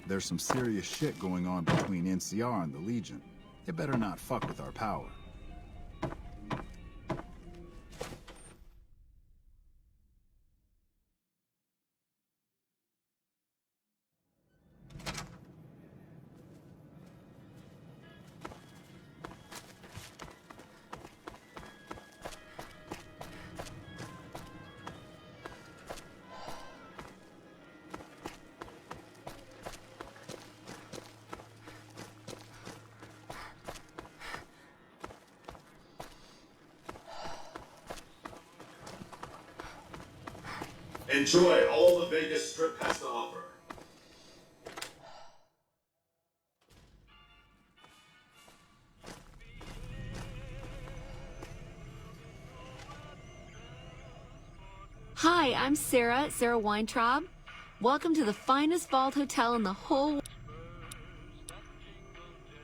there's some serious shit going on between NCR and the Legion. They better not fuck with our power. Enjoy all the Vegas Strip has to offer. Hi, I'm Sarah Weintraub. Welcome to the finest vault hotel in the whole...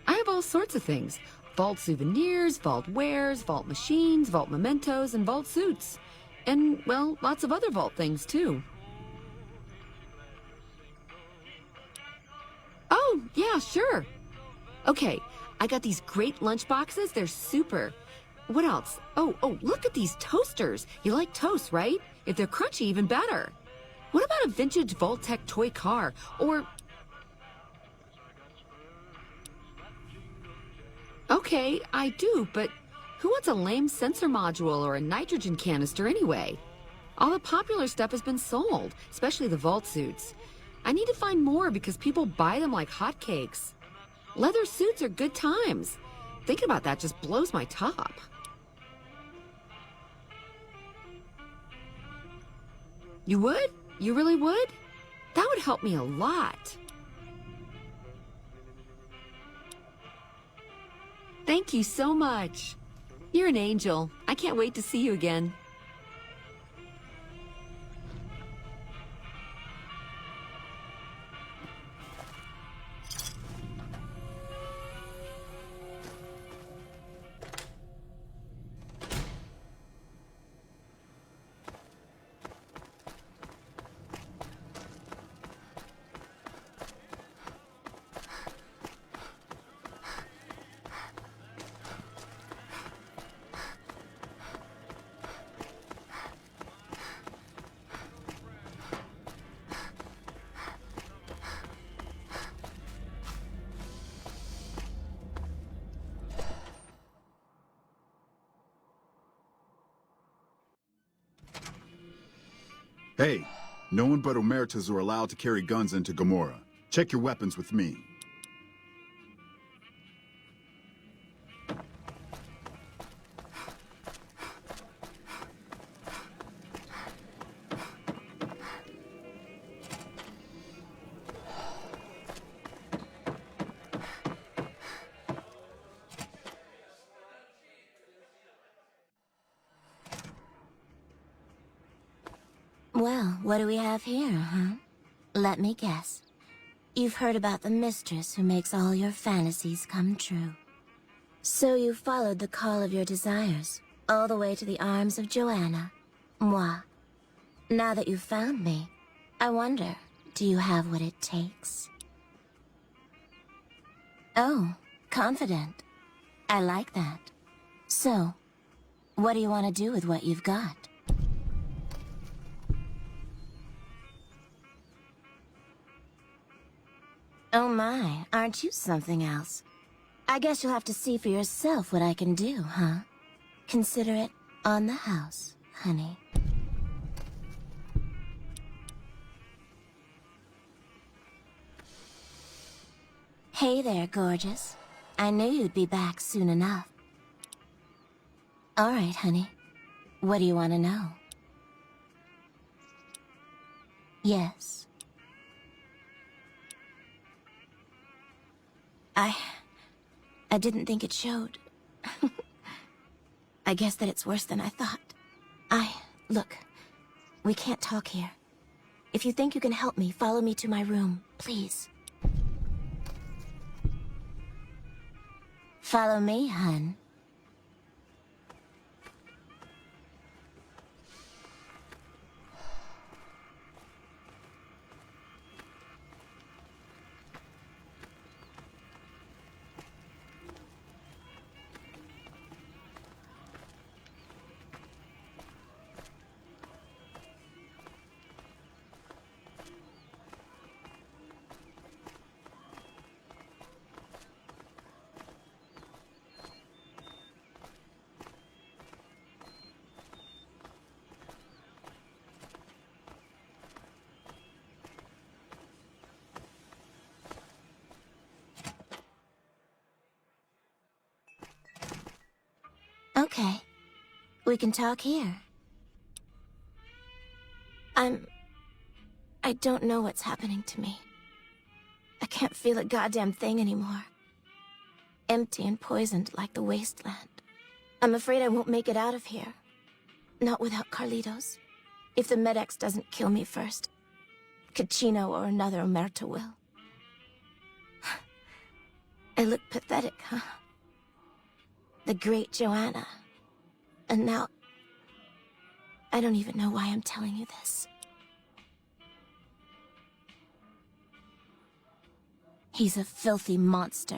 I have all sorts of things. Vault souvenirs, vault wares, vault machines, vault mementos, and vault suits. And, well, lots of other vault things, too. Oh, yeah, sure. Okay, I got these great lunch boxes. They're super. What else? Oh, look at these toasters. You like toast, right? If they're crunchy, even better. What about a vintage Vault-Tec toy car? Or... Okay, I do, but who wants a lame sensor module or a nitrogen canister anyway? All the popular stuff has been sold, especially the vault suits. I need to find more because people buy them like hotcakes. Leather suits are good times. Thinking about that just blows my top. You would? You really would? That would help me a lot. Thank you so much. You're an angel. I can't wait to see you again. Hey, no one but Omertas are allowed to carry guns into Gomorrah. Check your weapons with me. Well, what do we have here, huh? Let me guess. You've heard about the mistress who makes all your fantasies come true. So you followed the call of your desires, all the way to the arms of Joanna. Moi. Now that you've found me, I wonder, do you have what it takes? Oh, confident. I like that. So, what do you want to do with what you've got? Oh my, aren't you something else? I guess you'll have to see for yourself what I can do, huh? Consider it on the house, honey. Hey there, gorgeous. I knew you'd be back soon enough. All right, honey. What do you want to know? Yes. I didn't think it showed. I guess that it's worse than I thought. Look, we can't talk here. If you think you can help me, follow me to my room, please. Follow me, hun. Okay. We can talk here. I don't know what's happening to me. I can't feel a goddamn thing anymore. Empty and poisoned like the wasteland. I'm afraid I won't make it out of here. Not without Carlitos. If the Med-X doesn't kill me first, Caccino or another Omerta will. I look pathetic, huh? The great Joanna. And now... I don't even know why I'm telling you this. He's a filthy monster.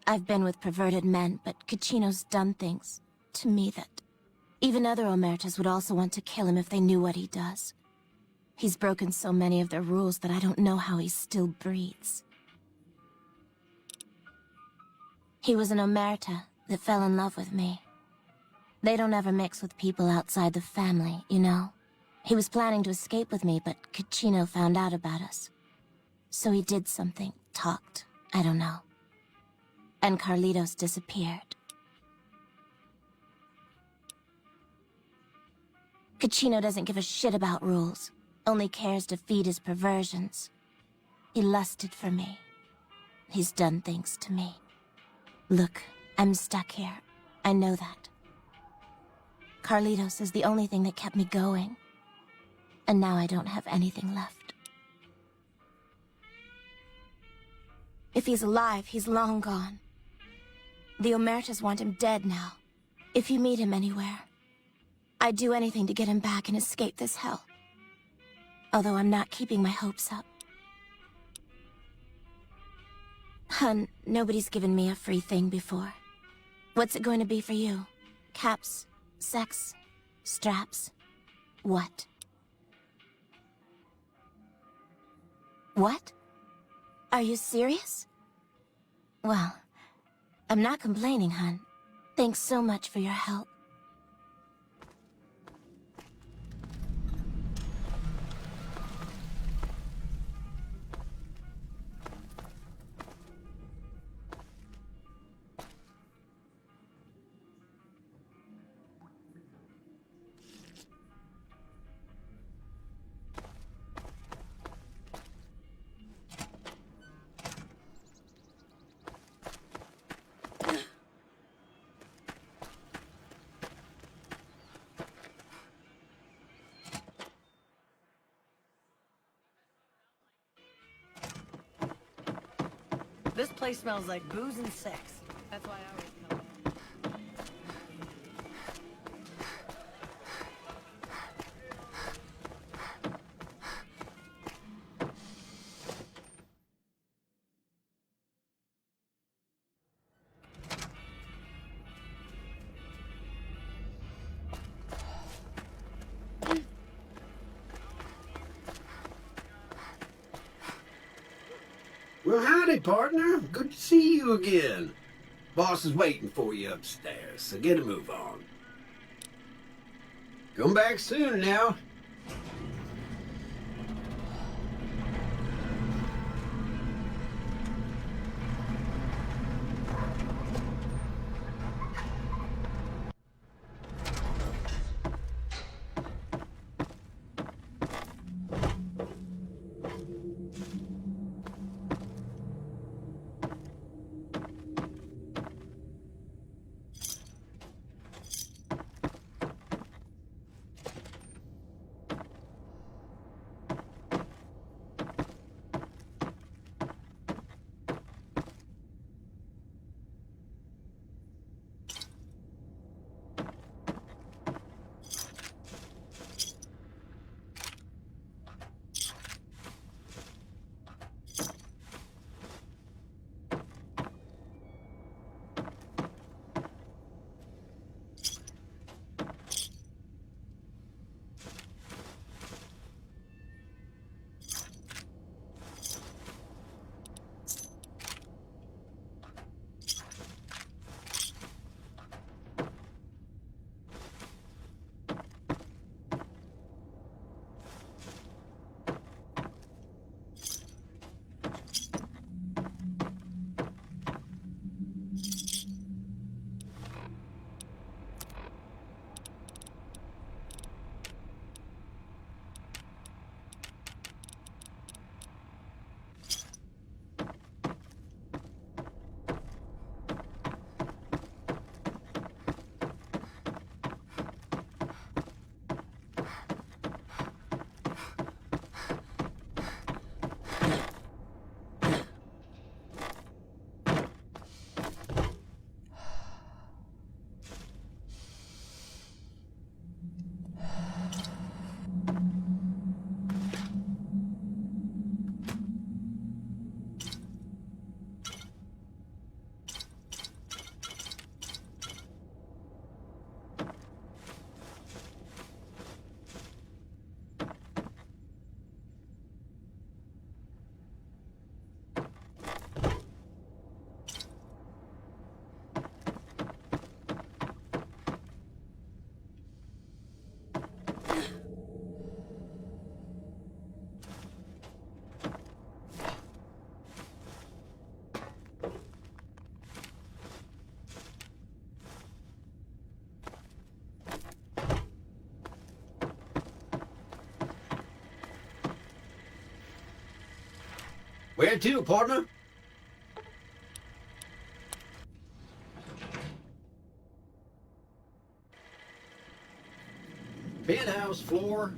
I've been with perverted men, but Caccino's done things to me that even other Omertas would also want to kill him if they knew what he does. He's broken so many of their rules that I don't know how he still breathes. He was an Omerta that fell in love with me. They don't ever mix with people outside the family, you know? He was planning to escape with me, but Caccino found out about us. So he did something, talked, I don't know. And Carlitos disappeared. Caccino doesn't give a shit about rules, only cares to feed his perversions. He lusted for me. He's done things to me. Look, I'm stuck here. I know that. Carlitos is the only thing that kept me going. And now I don't have anything left. If he's alive, he's long gone. The Omertas want him dead now. If you meet him anywhere, I'd do anything to get him back and escape this hell. Although I'm not keeping my hopes up. Hun, nobody's given me a free thing before. What's it going to be for you? Caps? Sex? Straps? What? What? Are you serious? Well, I'm not complaining, hun. Thanks so much for your help. This place smells like booze and sex. That's why I always come here. Well, howdy, partner. Good to see you again. Boss is waiting for you upstairs, so get a move on. Come back soon now. Where to, partner? Penthouse floor.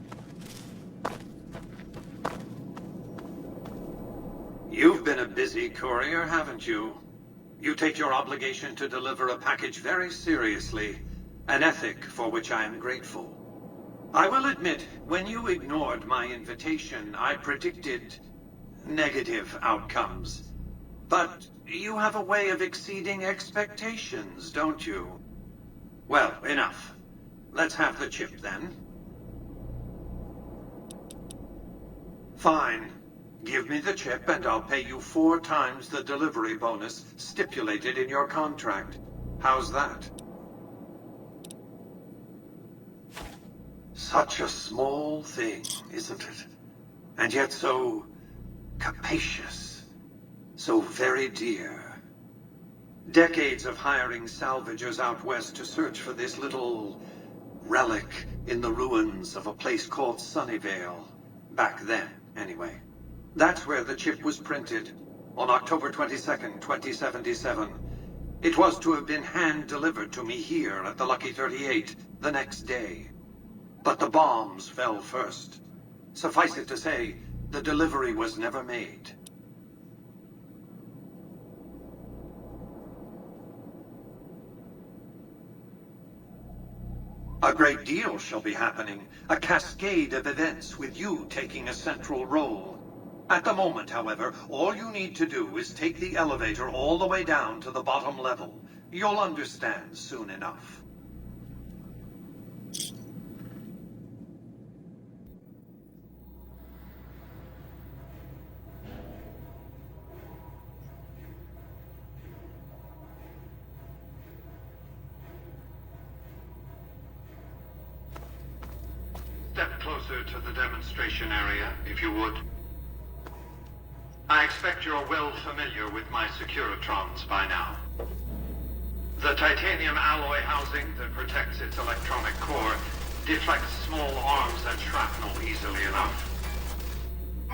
You've been a busy courier, haven't you? You take your obligation to deliver a package very seriously, an ethic for which I am grateful. I will admit, when you ignored my invitation, I predicted negative outcomes. But you have a way of exceeding expectations, don't you? Well, enough. Let's have the chip, then. Fine. Give me the chip and I'll pay you 4 times the delivery bonus stipulated in your contract. How's that? Such a small thing, isn't it? And yet so capacious. So very dear. Decades of hiring salvagers out west to search for this little relic in the ruins of a place called Sunnyvale. Back then, anyway. That's where the chip was printed, on October 22nd, 2077. It was to have been hand-delivered to me here at the Lucky 38 the next day. But the bombs fell first. Suffice it to say, the delivery was never made. A great deal shall be happening, a cascade of events with you taking a central role. At the moment, however, all you need to do is take the elevator all the way down to the bottom level. You'll understand soon enough. Step closer to the demonstration area, if you would. I expect you're well familiar with my Securitrons by now. The titanium alloy housing that protects its electronic core deflects small arms and shrapnel easily enough.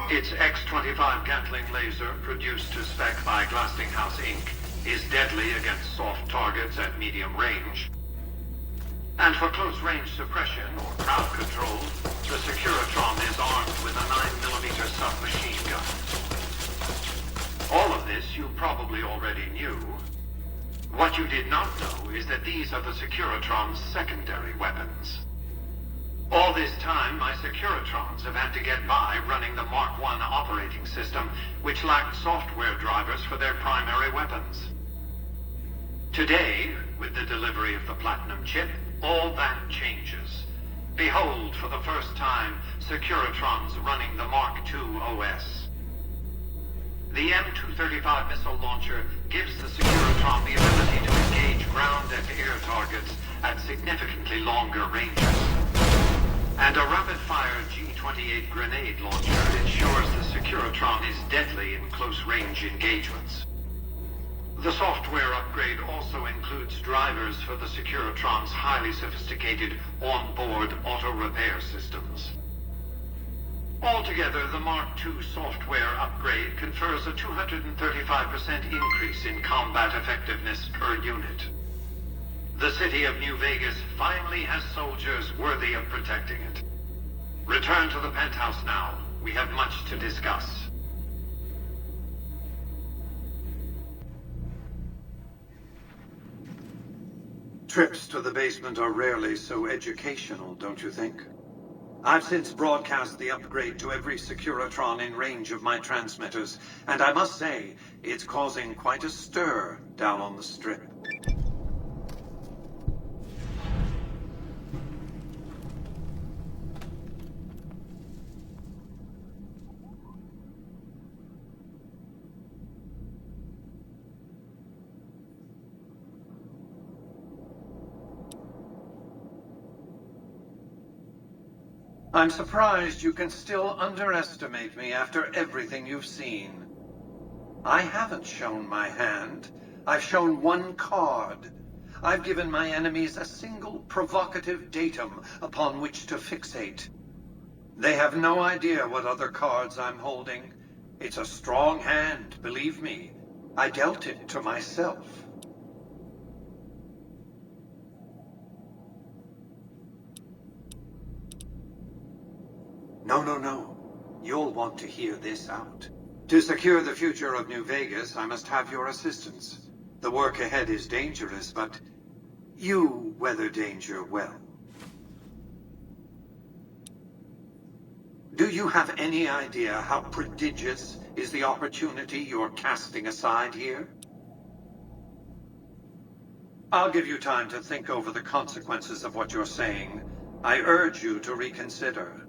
Its X-25 Gatling laser, produced to spec by Glassinghouse Inc., is deadly against soft targets at medium range. And for close-range suppression, or crowd control, the Securitron is armed with a 9mm submachine gun. All of this you probably already knew. What you did not know is that these are the Securitron's secondary weapons. All this time, my Securitrons have had to get by running the Mark I operating system, which lacked software drivers for their primary weapons. Today, with the delivery of the Platinum chip, all that changes. Behold, for the first time, Securitrons running the Mark II OS. The M235 missile launcher gives the Securitron the ability to engage ground and air targets at significantly longer ranges. And a rapid-fire G-28 grenade launcher ensures the Securitron is deadly in close-range engagements. The software upgrade also includes drivers for the Securitron's highly sophisticated on-board auto-repair systems. Altogether, the Mark II software upgrade confers a 235% increase in combat effectiveness per unit. The city of New Vegas finally has soldiers worthy of protecting it. Return to the penthouse now. We have much to discuss. Trips to the basement are rarely so educational, don't you think? I've since broadcast the upgrade to every Securitron in range of my transmitters, and I must say, it's causing quite a stir down on the Strip. I'm surprised you can still underestimate me after everything you've seen. I haven't shown my hand. I've shown one card. I've given my enemies a single provocative datum upon which to fixate. They have no idea what other cards I'm holding. It's a strong hand, believe me. I dealt it to myself. No. You'll want to hear this out. To secure the future of New Vegas, I must have your assistance. The work ahead is dangerous, but you weather danger well. Do you have any idea how prodigious is the opportunity you're casting aside here? I'll give you time to think over the consequences of what you're saying. I urge you to reconsider.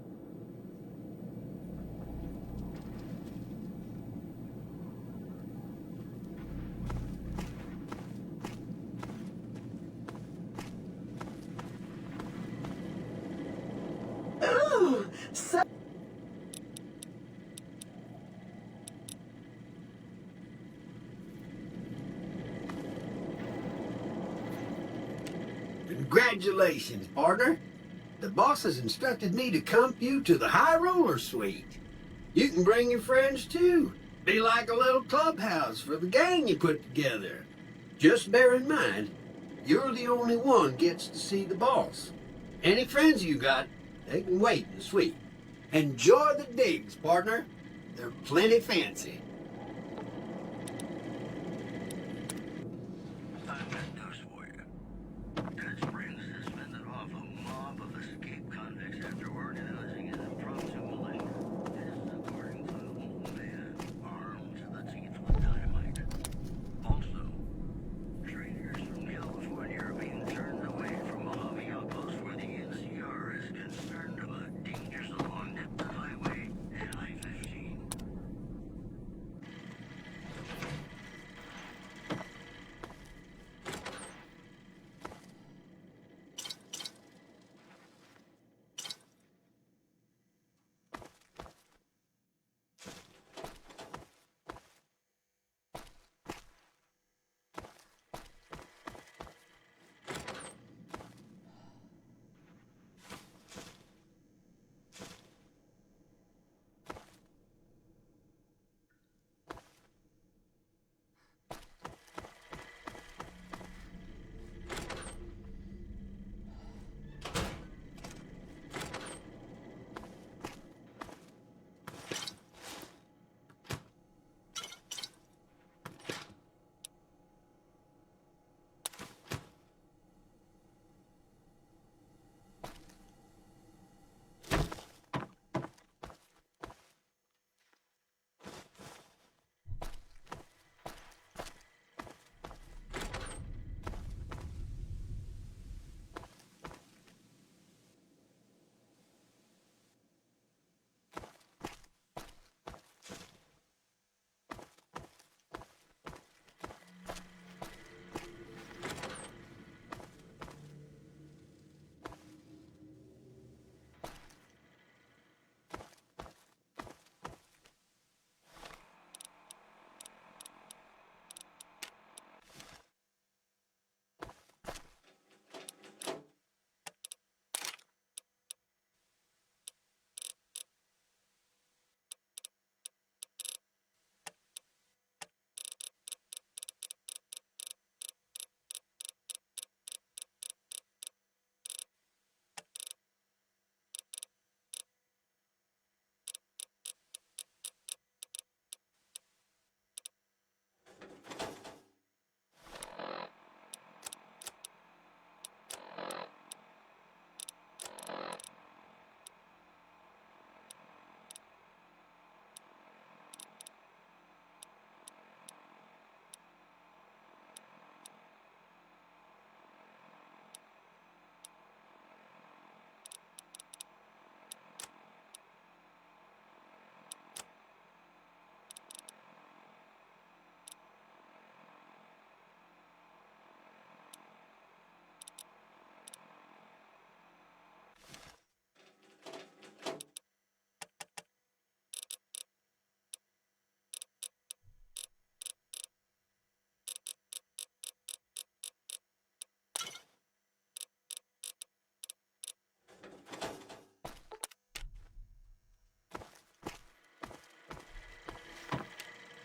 Congratulations, partner. The boss has instructed me to comp you to the High Roller Suite. You can bring your friends too. Be like a little clubhouse for the gang you put together. Just bear in mind, you're the only one gets to see the boss. Any friends you got, they can wait in the suite. Enjoy the digs, partner. They're plenty fancy. I've got news for you. Dead Springs has fended off a mob of escaped convicts after organizing an impromptu militia. This is according to the local man, armed to the teeth with dynamite. Also, traders from California are being turned away from Mojave outpost where the NCR is concerned about dangers along the highway and I-15.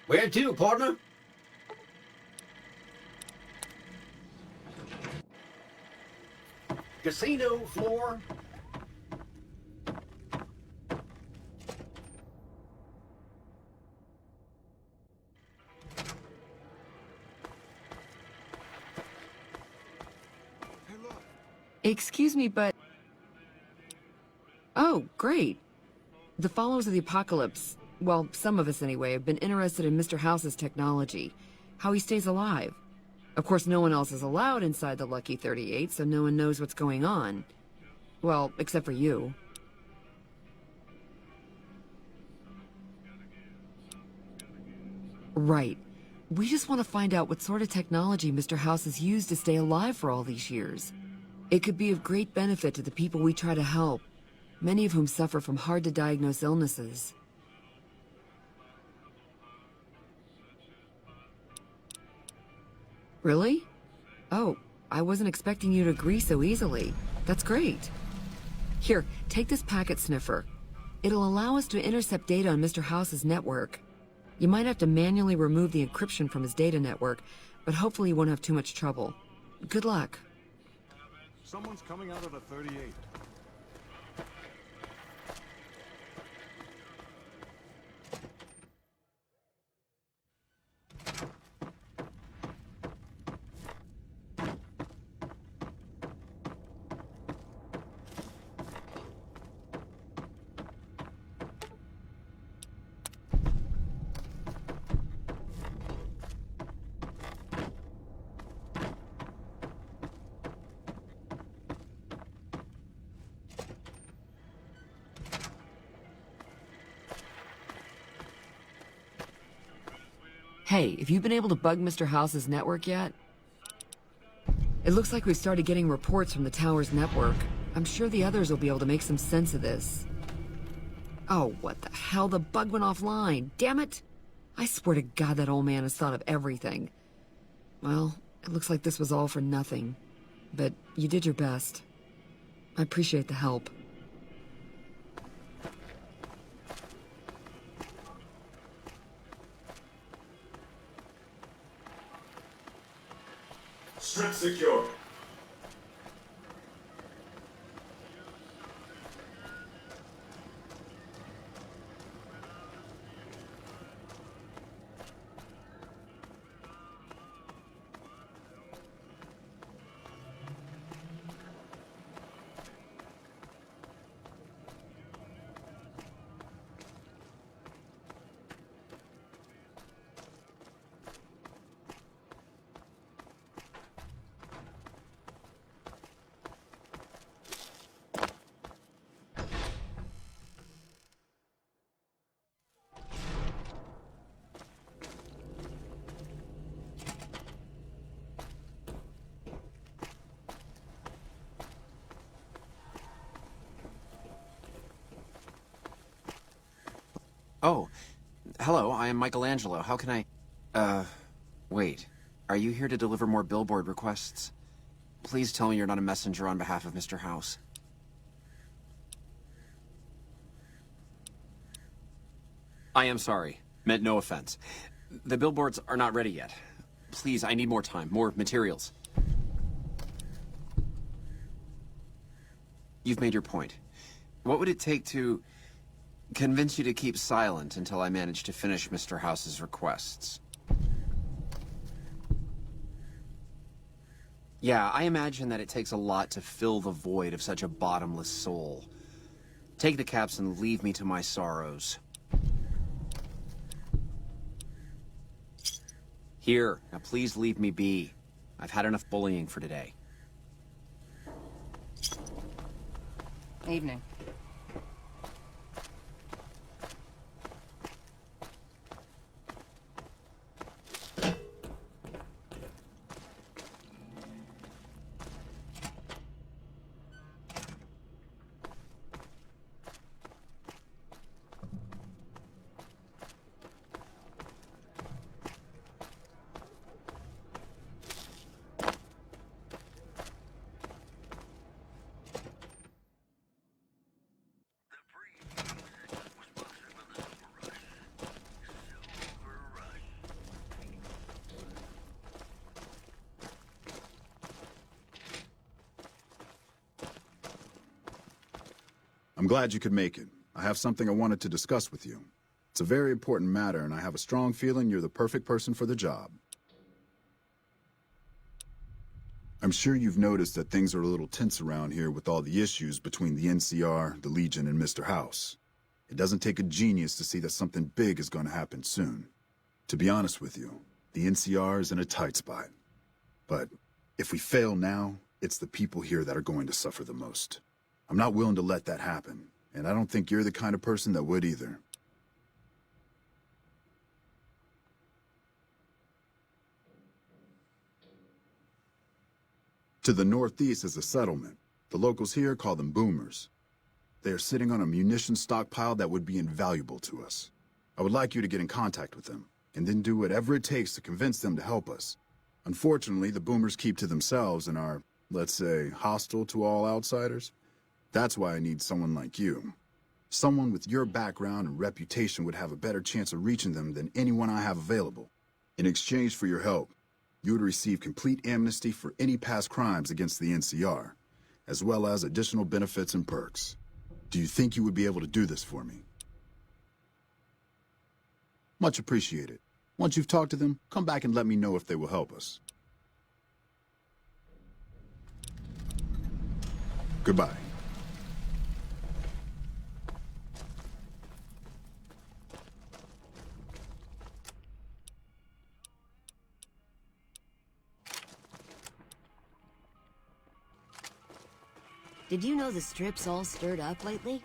Where to, partner? Casino floor. Excuse me, but... Oh, great. The followers of the apocalypse, well, some of us anyway, have been interested in Mr. House's technology, how he stays alive. Of course, no one else is allowed inside the Lucky 38, so no one knows what's going on. Well, except for you. Right. We just want to find out what sort of technology Mr. House has used to stay alive for all these years. It could be of great benefit to the people we try to help, many of whom suffer from hard-to-diagnose illnesses. Really? Oh, I wasn't expecting you to agree so easily. That's great. Here, take this packet sniffer. It'll allow us to intercept data on Mr. House's network. You might have to manually remove the encryption from his data network, but hopefully you won't have too much trouble. Good luck. Someone's coming out of the 38. Hey, have you been able to bug Mr. House's network yet? It looks like we've started getting reports from the tower's network. I'm sure the others will be able to make some sense of this. Oh, what the hell? The bug went offline. Damn it! I swear to God that old man has thought of everything. Well, it looks like this was all for nothing. But you did your best. I appreciate the help. Strip secure. Oh, hello, I am Michelangelo. How can I... wait. Are you here to deliver more billboard requests? Please tell me you're not a messenger on behalf of Mr. House. I am sorry. Meant no offense. The billboards are not ready yet. Please, I need more time, more materials. You've made your point. What would it take to convince you to keep silent until I manage to finish Mr. House's requests? Yeah, I imagine that it takes a lot to fill the void of such a bottomless soul. Take the caps and leave me to my sorrows. Here, now please leave me be. I've had enough bullying for today. Evening. I'm glad you could make it. I have something I wanted to discuss with you. It's a very important matter, and I have a strong feeling you're the perfect person for the job. I'm sure you've noticed that things are a little tense around here with all the issues between the NCR, the Legion, and Mr. House. It doesn't take a genius to see that something big is going to happen soon. To be honest with you, the NCR is in a tight spot. But if we fail now, it's the people here that are going to suffer the most. I'm not willing to let that happen, and I don't think you're the kind of person that would either. To the northeast is a settlement. The locals here call them boomers. They are sitting on a munitions stockpile that would be invaluable to us. I would like you to get in contact with them, and then do whatever it takes to convince them to help us. Unfortunately, the boomers keep to themselves and are, let's say, hostile to all outsiders. That's why I need someone like you. Someone with your background and reputation would have a better chance of reaching them than anyone I have available. In exchange for your help, you would receive complete amnesty for any past crimes against the NCR, as well as additional benefits and perks. Do you think you would be able to do this for me? Much appreciated. Once you've talked to them, come back and let me know if they will help us. Goodbye. Did you know the Strip's all stirred up lately?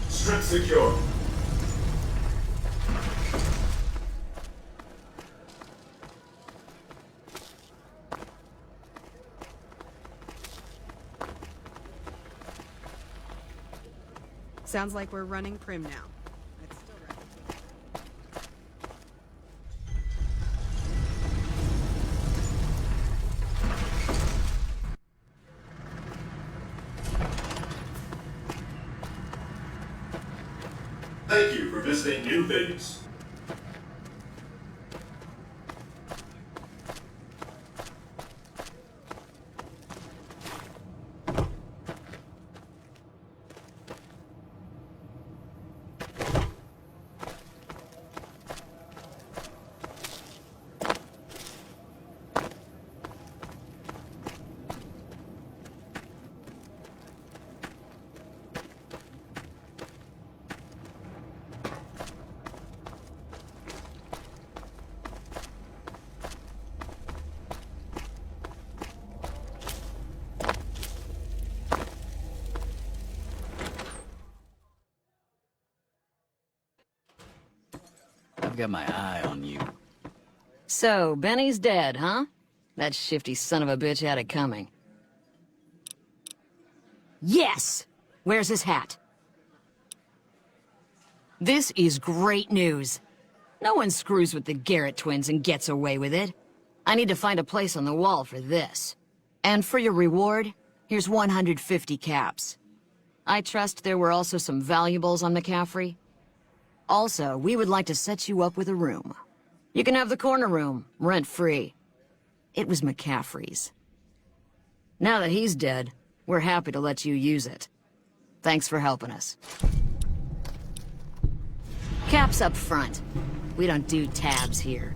Strip secure. Sounds like we're running prim now. It's still right. Thank you for visiting New Vegas. I've got my eye on you. So, Benny's dead, huh? That shifty son of a bitch had it coming. Yes! Where's his hat? This is great news. No one screws with the Garrett twins and gets away with it. I need to find a place on the wall for this. And for your reward, here's 150 caps. I trust there were also some valuables on McCaffrey. Also, we would like to set you up with a room. You can have the corner room, rent-free. It was McCaffrey's. Now that he's dead, we're happy to let you use it. Thanks for helping us. Caps up front. We don't do tabs here.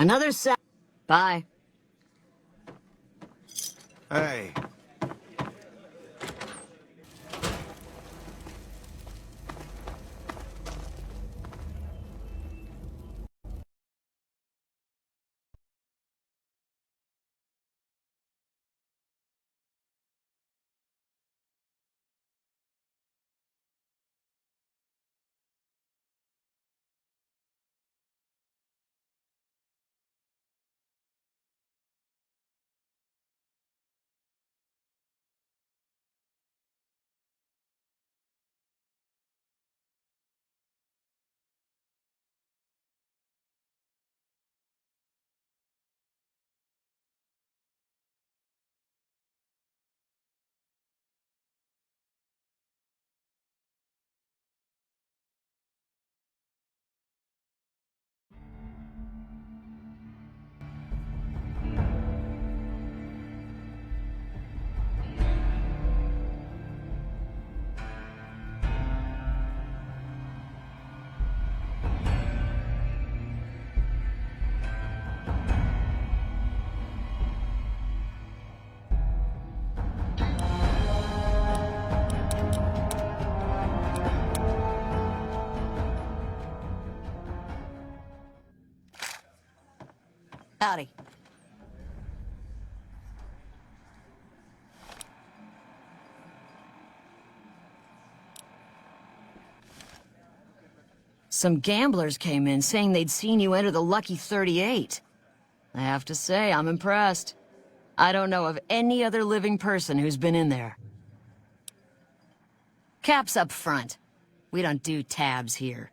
Another set. Bye. Hey. Howdy. Some gamblers came in saying they'd seen you enter the Lucky 38. I have to say, I'm impressed. I don't know of any other living person who's been in there. Cap's up front. We don't do tabs here.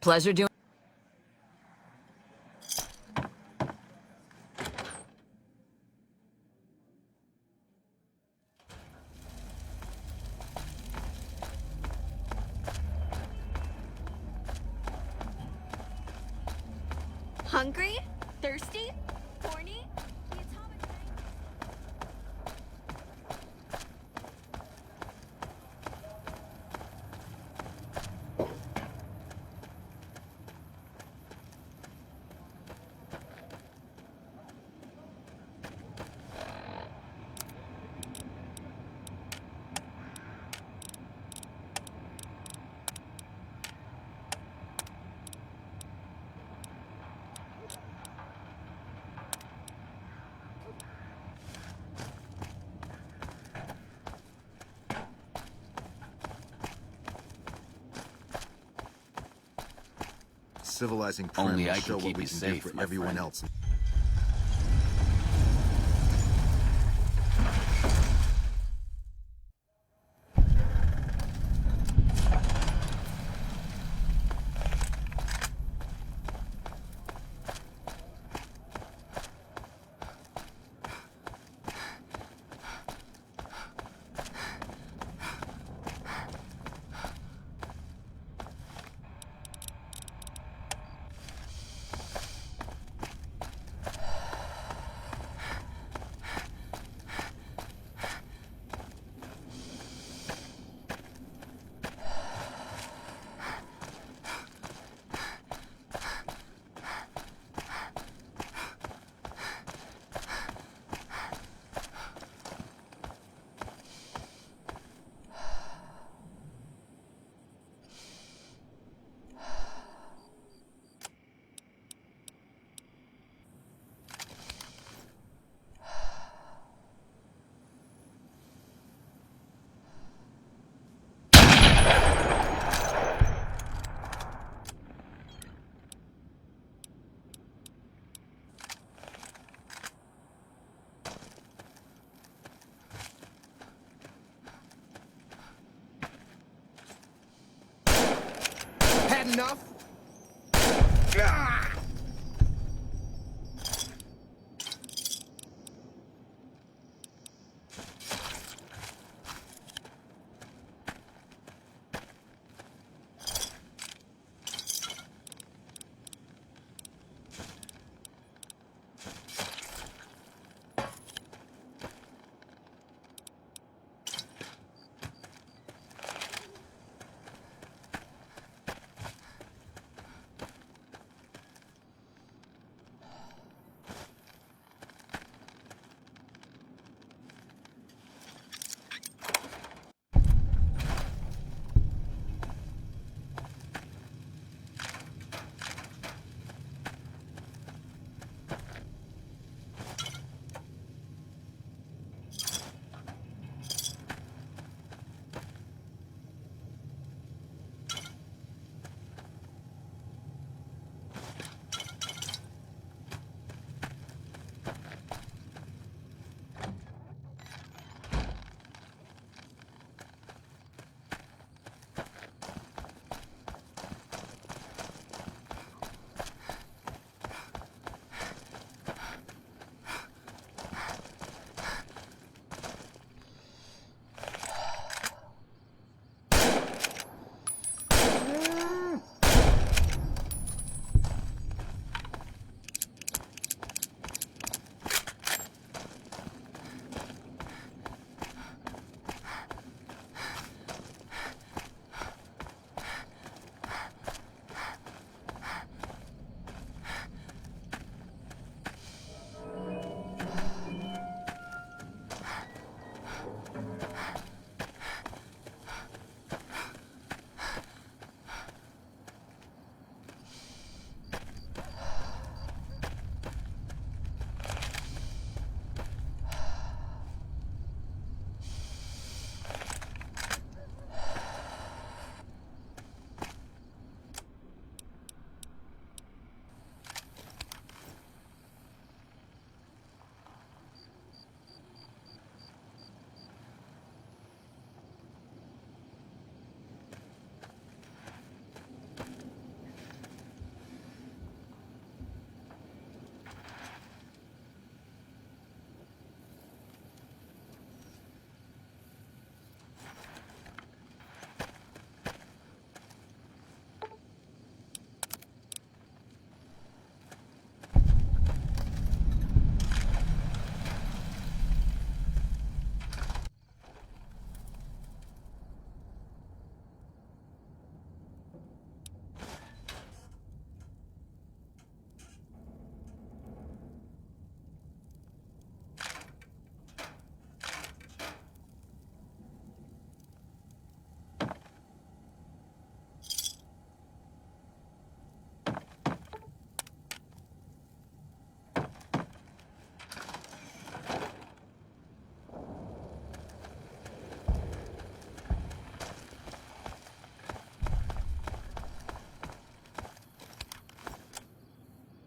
Pleasure doing. Hungry? Thirsty? Horny? The atomic Civilizing Only Prim I will can show what keep we you can safe, do for my everyone friend. else. Had enough? Ah!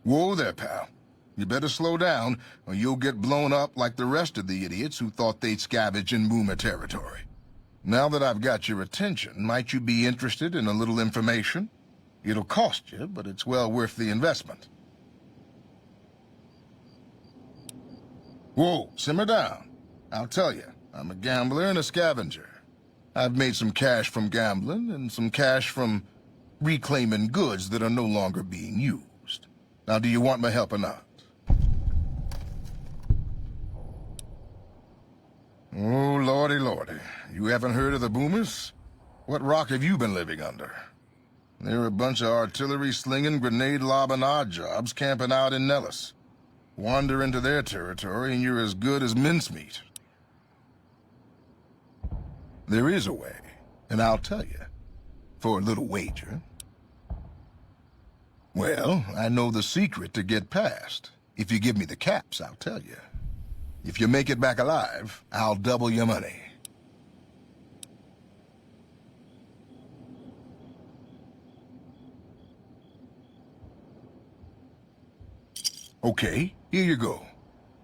Whoa there, pal. You better slow down, or you'll get blown up like the rest of the idiots who thought they'd scavenge in Boomer territory. Now that I've got your attention, might you be interested in a little information? It'll cost you, but it's well worth the investment. Whoa, simmer down. I'll tell you, I'm a gambler and a scavenger. I've made some cash from gambling and some cash from reclaiming goods that are no longer being used. Now, do you want my help or not? Oh, lordy, lordy. You haven't heard of the Boomers? What rock have you been living under? They're a bunch of artillery-slinging, grenade-lobbing odd jobs camping out in Nellis. Wander into their territory and you're as good as mincemeat. There is a way, and I'll tell you. For a little wager. Well, I know the secret to get past. If you give me the caps, I'll tell you. If you make it back alive, I'll double your money. Okay, here you go.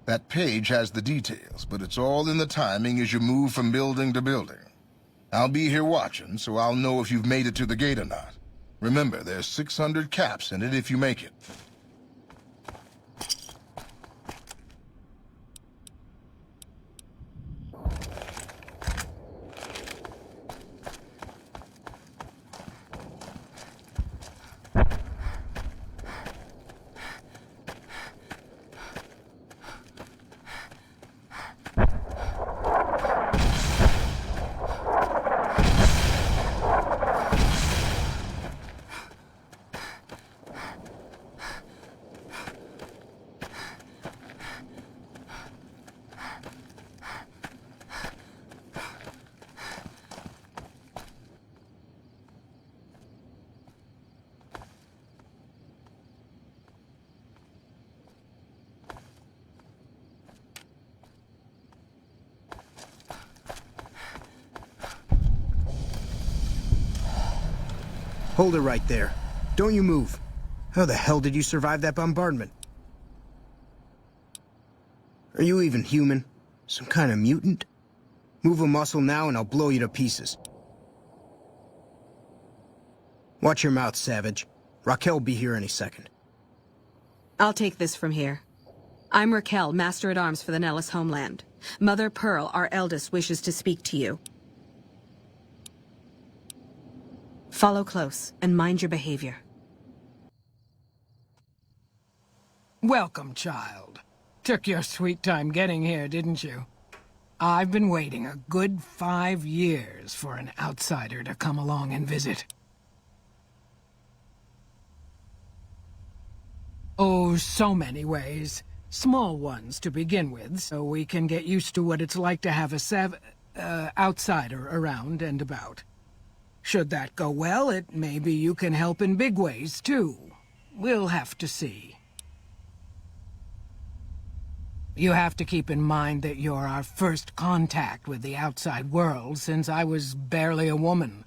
That page has the details, but it's all in the timing as you move from building to building. I'll be here watching, so I'll know if you've made it to the gate or not. Remember, there's 600 caps in it if you make it. Hold it right there. Don't you move. How the hell did you survive that bombardment? Are you even human? Some kind of mutant? Move a muscle now and I'll blow you to pieces. Watch your mouth, Savage. Raquel will be here any second. I'll take this from here. I'm Raquel, Master-at-Arms for the Nellis homeland. Mother Pearl, our eldest, wishes to speak to you. Follow close and mind your behavior. Welcome, child. Took your sweet time getting here, didn't you? I've been waiting a good 5 years for an outsider to come along and visit. Oh, so many ways. Small ones to begin with, so we can get used to what it's like to have a outsider around and about. Should that go well, maybe you can help in big ways, too. We'll have to see. You have to keep in mind that you're our first contact with the outside world since I was barely a woman.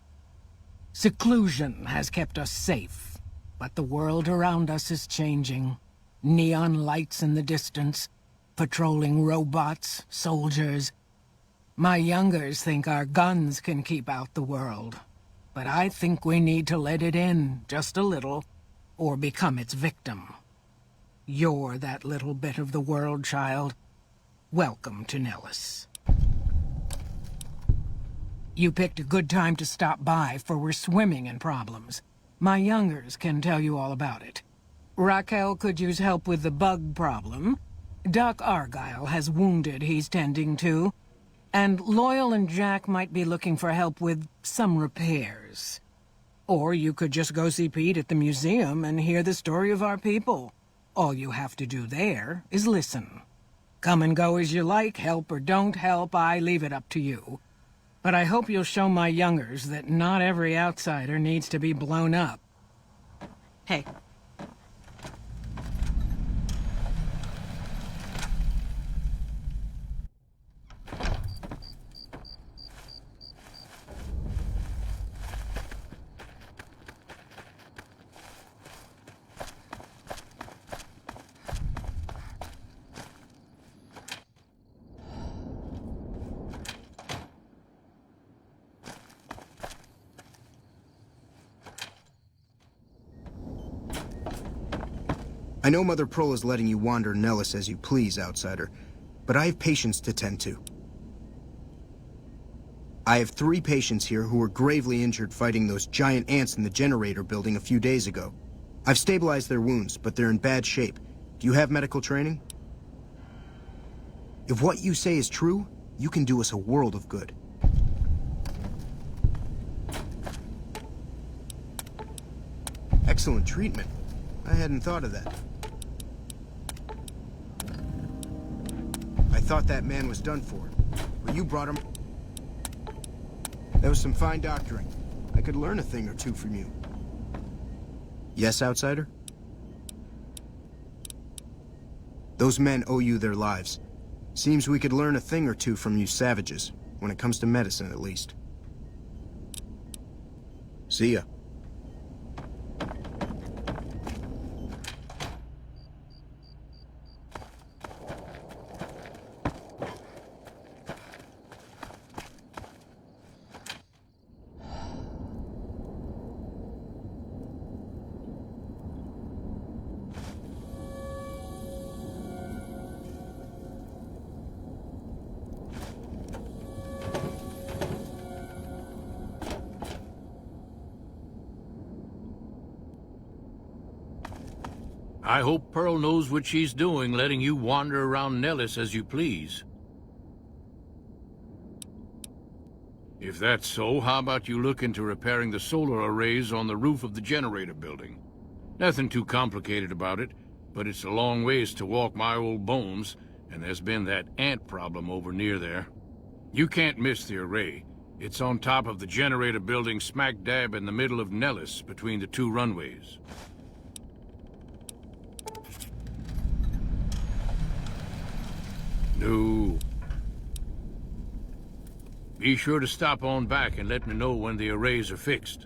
Seclusion has kept us safe, but the world around us is changing. Neon lights in the distance, patrolling robots, soldiers. My youngers think our guns can keep out the world. But I think we need to let it in, just a little, or become its victim. You're that little bit of the world, child. Welcome to Nellis. You picked a good time to stop by, for we're swimming in problems. My youngers can tell you all about it. Raquel could use help with the bug problem. Doc Argyle has wounded he's tending to. And Loyal and Jack might be looking for help with some repairs. Or you could just go see Pete at the museum and hear the story of our people. All you have to do there is listen. Come and go as you like, help or don't help, I leave it up to you. But I hope you'll show my youngers that not every outsider needs to be blown up. Hey. I know Mother Pearl is letting you wander Nellis as you please, outsider, but I have patients to tend to. I have 3 patients here who were gravely injured fighting those giant ants in the generator building a few days ago. I've stabilized their wounds, but they're in bad shape. Do you have medical training? If what you say is true, you can do us a world of good. Excellent treatment. I hadn't thought of that. I thought that man was done for, but you brought him... That was some fine doctoring. I could learn a thing or two from you. Yes, outsider? Those men owe you their lives. Seems we could learn a thing or two from you savages, when it comes to medicine at least. See ya. I hope Pearl knows what she's doing, letting you wander around Nellis as you please. If that's so, how about you look into repairing the solar arrays on the roof of the generator building? Nothing too complicated about it, but it's a long ways to walk my old bones, and there's been that ant problem over near there. You can't miss the array. It's on top of the generator building smack dab in the middle of Nellis, between the 2 runways. No. Be sure to stop on back and let me know when the arrays are fixed.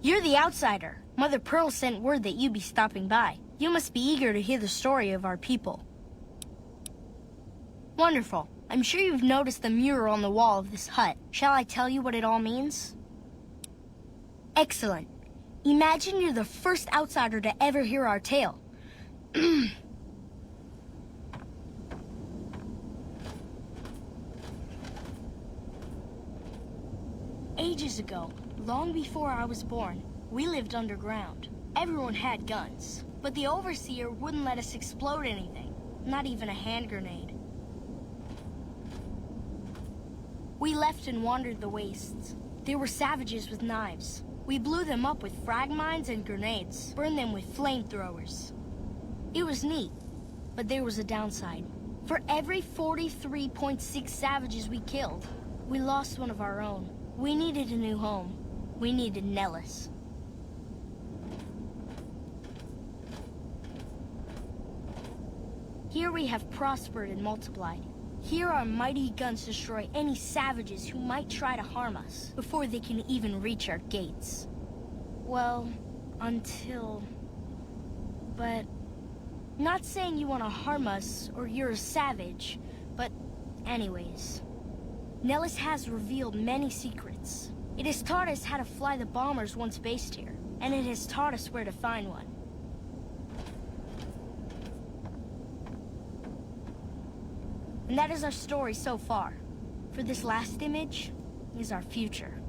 You're the outsider. Mother Pearl sent word that you'd be stopping by. You must be eager to hear the story of our people. Wonderful. I'm sure you've noticed the mural on the wall of this hut. Shall I tell you what it all means? Excellent. Imagine you're the first outsider to ever hear our tale. Ages ago, long before I was born, we lived underground. Everyone had guns, but the overseer wouldn't let us explode anything, not even a hand grenade. We left and wandered the wastes. There were savages with knives. We blew them up with frag mines and grenades, burned them with flamethrowers. It was neat, but there was a downside. For every 43.6 savages we killed, we lost one of our own. We needed a new home. We needed Nellis. Here we have prospered and multiplied. Here our mighty guns destroy any savages who might try to harm us before they can even reach our gates. Well, until... But... Not saying you want to harm us or you're a savage, but anyways. Nellis has revealed many secrets. It has taught us how to fly the bombers once based here, and it has taught us where to find one. And that is our story so far. For this last image is our future.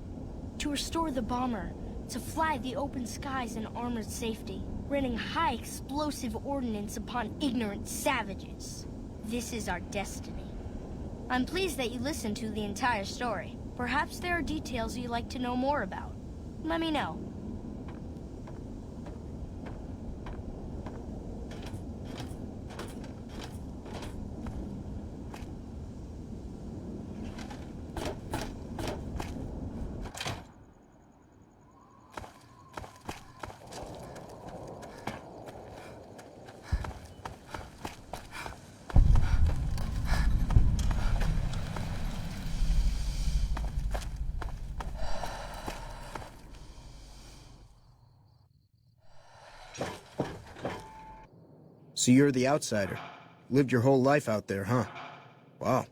To restore the bomber, to fly the open skies in armored safety, raining high explosive ordnance upon ignorant savages. This is our destiny. I'm pleased that you listened to the entire story. Perhaps there are details you'd like to know more about. Let me know. So you're the outsider. Lived your whole life out there, huh? Wow.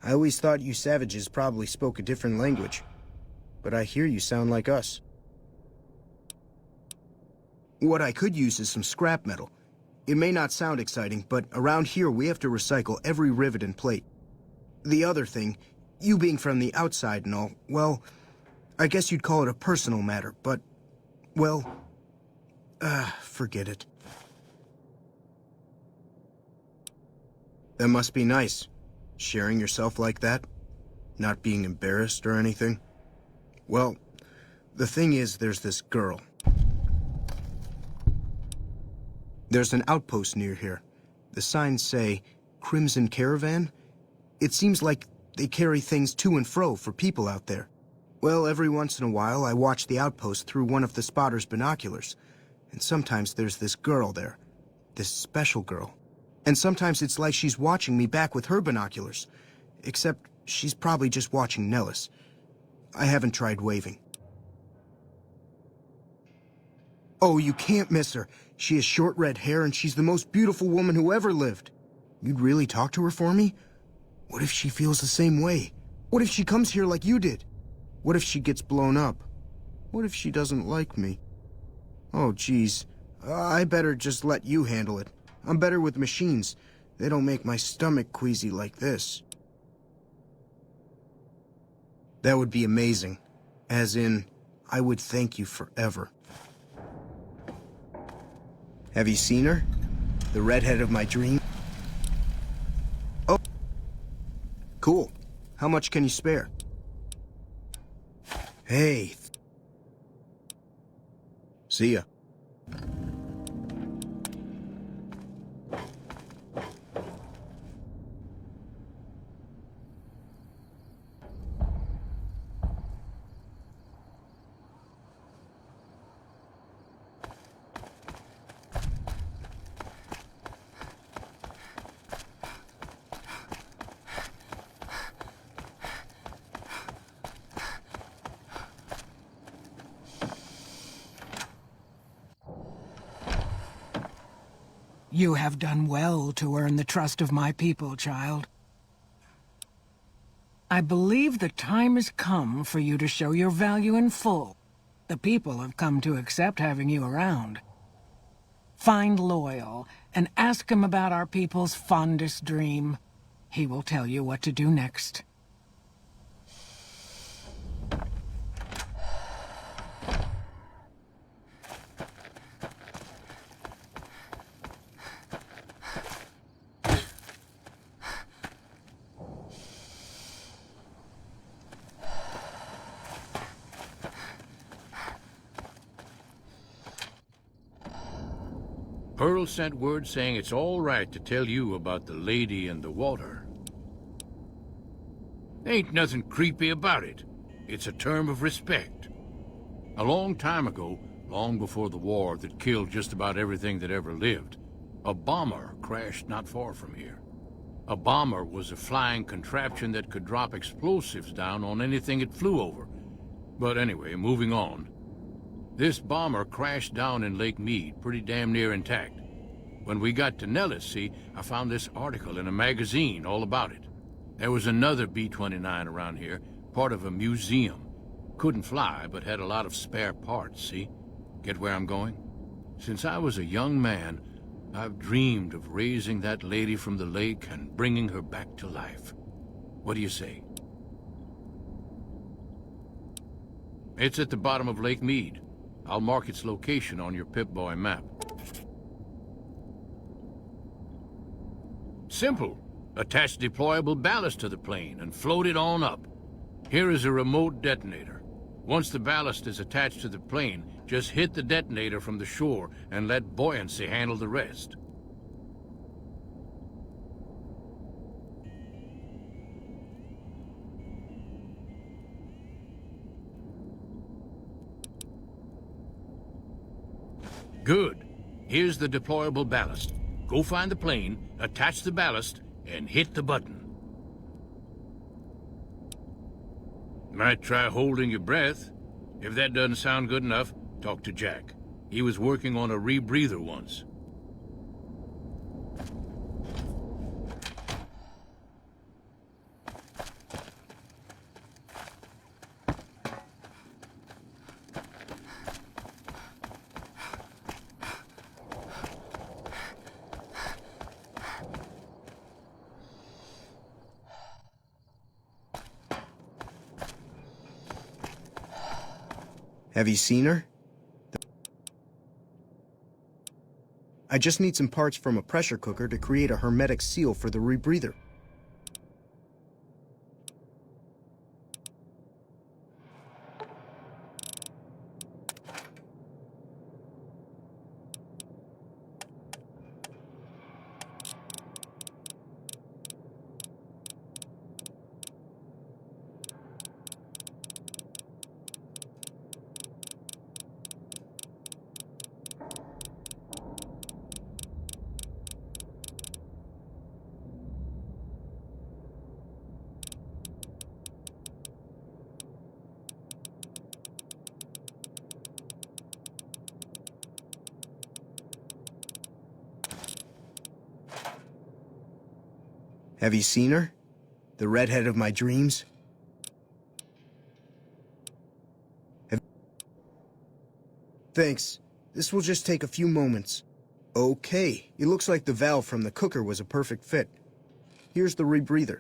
I always thought you savages probably spoke a different language. But I hear you sound like us. What I could use is some scrap metal. It may not sound exciting, but around here we have to recycle every rivet and plate. The other thing, you being from the outside and all, well, I guess you'd call it a personal matter, but, well, forget it. That must be nice, sharing yourself like that, not being embarrassed or anything. Well, the thing is, there's this girl. There's an outpost near here. The signs say, Crimson Caravan. It seems like they carry things to and fro for people out there. Well, every once in a while, I watch the outpost through one of the spotter's binoculars. And sometimes there's this girl there. This special girl. And sometimes it's like she's watching me back with her binoculars. Except she's probably just watching Nellis. I haven't tried waving. Oh, you can't miss her. She has short red hair and she's the most beautiful woman who ever lived. You'd really talk to her for me? What if she feels the same way? What if she comes here like you did? What if she gets blown up? What if she doesn't like me? Oh, geez. I better just let you handle it. I'm better with machines. They don't make my stomach queasy like this. That would be amazing. As in, I would thank you forever. Have you seen her? The redhead of my dream? Oh. Cool. How much can you spare? Hey. See ya. You have done well to earn the trust of my people, child. I believe the time has come for you to show your value in full. The people have come to accept having you around. Find Loyal and ask him about our people's fondest dream. He will tell you what to do next. Pearl sent word saying it's all right to tell you about the lady in the water. Ain't nothing creepy about it. It's a term of respect. A long time ago, long before the war that killed just about everything that ever lived, a bomber crashed not far from here. A bomber was a flying contraption that could drop explosives down on anything it flew over. But anyway, moving on. This bomber crashed down in Lake Mead, pretty damn near intact. When we got to Nellis, see, I found this article in a magazine all about it. There was another B-29 around here, part of a museum. Couldn't fly, but had a lot of spare parts, see? Get where I'm going? Since I was a young man, I've dreamed of raising that lady from the lake and bringing her back to life. What do you say? It's at the bottom of Lake Mead. I'll mark its location on your Pip-Boy map. Simple. Attach deployable ballast to the plane and float it on up. Here is a remote detonator. Once the ballast is attached to the plane, just hit the detonator from the shore and let buoyancy handle the rest. Good. Here's the deployable ballast. Go find the plane, attach the ballast, and hit the button. Might try holding your breath. If that doesn't sound good enough, talk to Jack. He was working on a rebreather once. Have you seen her? I just need some parts from a pressure cooker to create a hermetic seal for the rebreather. Have you seen her? The redhead of my dreams? Thanks. This will just take a few moments. Okay, it looks like the valve from the cooker was a perfect fit. Here's the rebreather.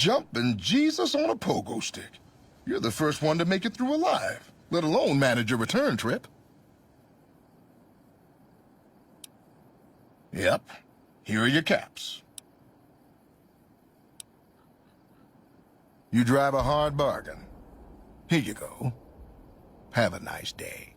jumping Jesus on a pogo stick. You're the first one to make it through alive, let alone manage a return trip. Yep. Here are your caps. You drive a hard bargain. Here you go. Have a nice day.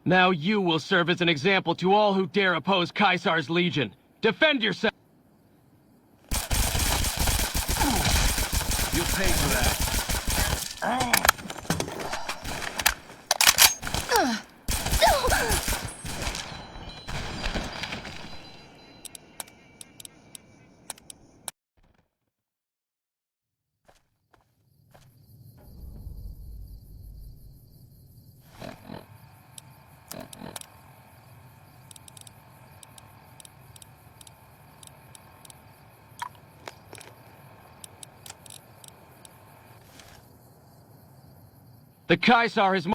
Now you will serve as an example to all who dare oppose Caesar's legion. Defend yourself! You'll pay for that. The Caesar is...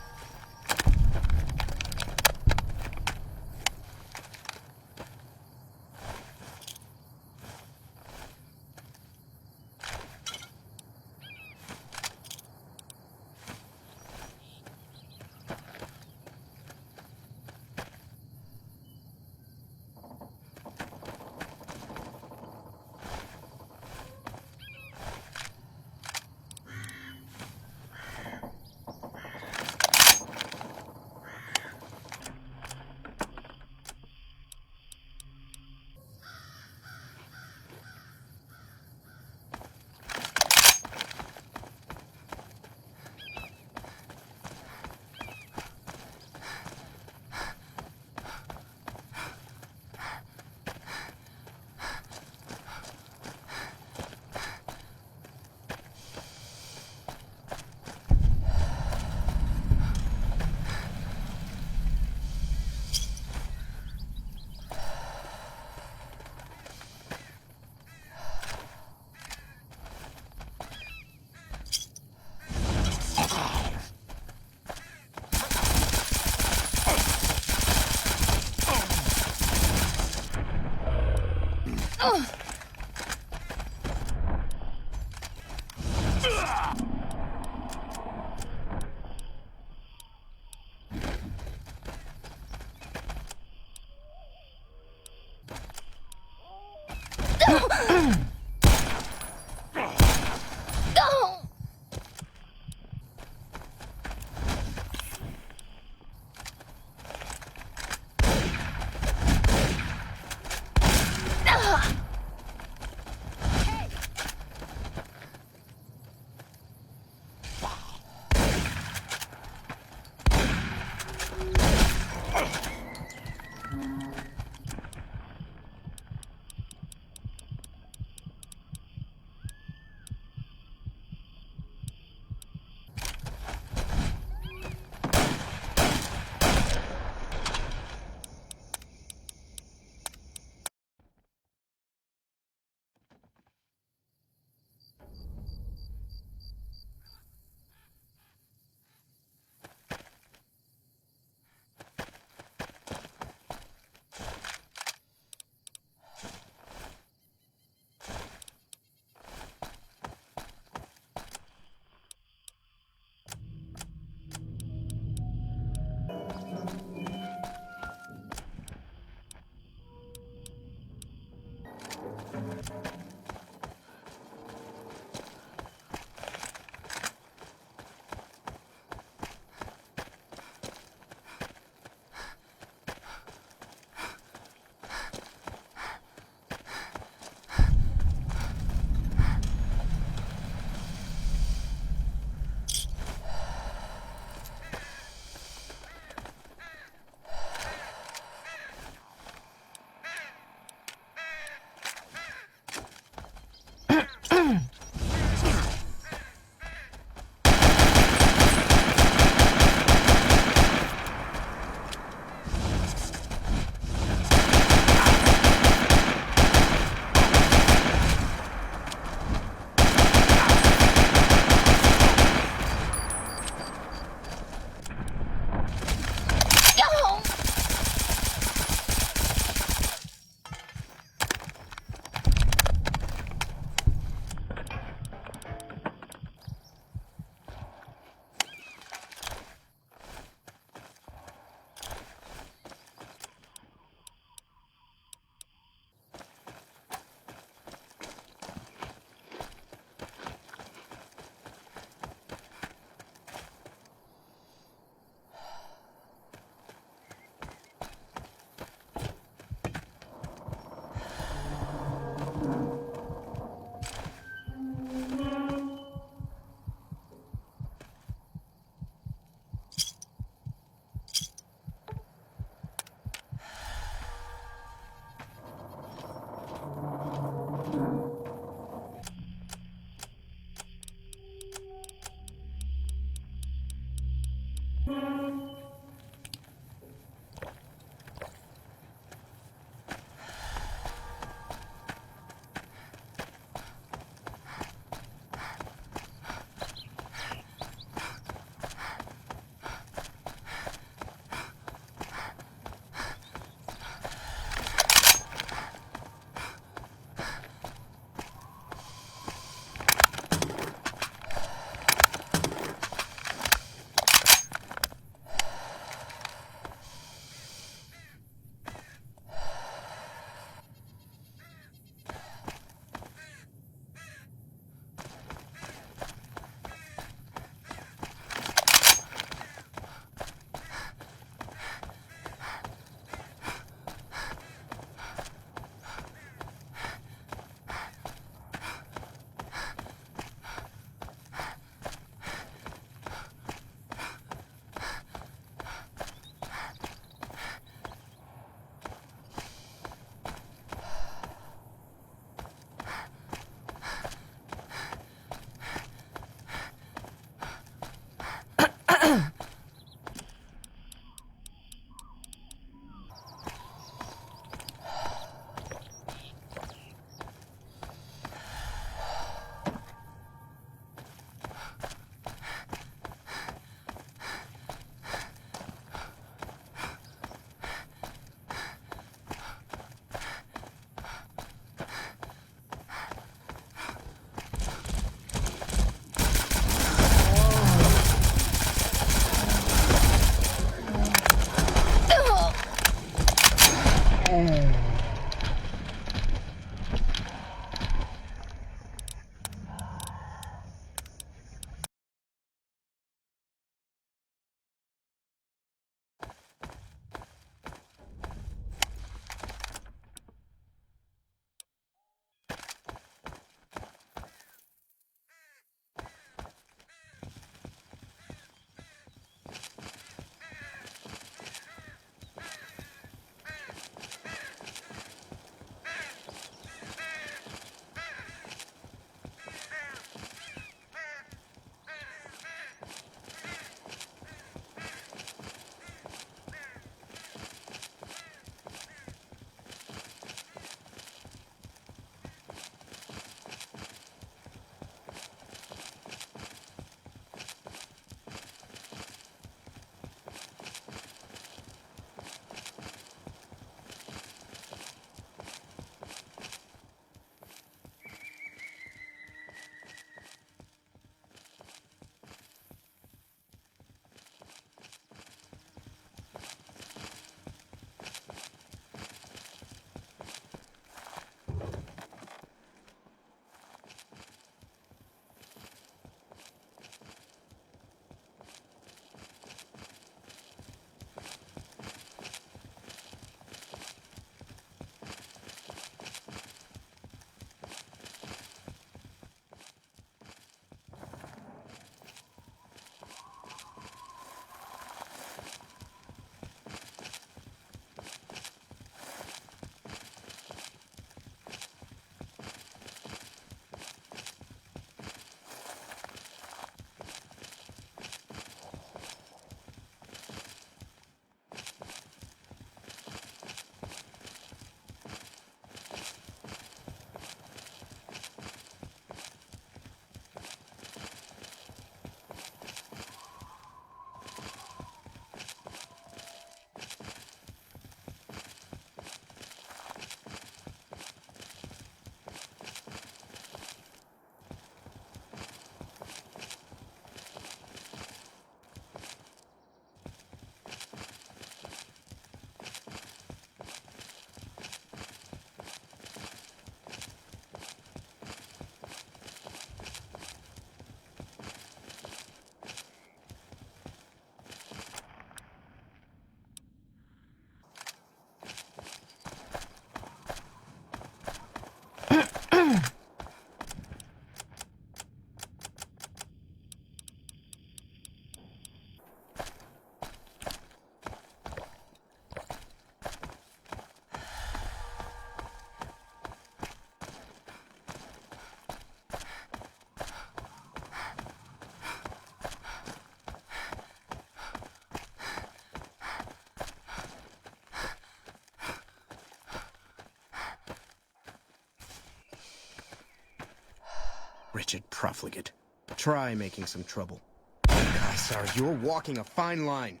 Wretched profligate. Try making some trouble. Caesar, you're walking a fine line.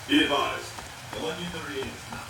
Be advised, the legendary is not.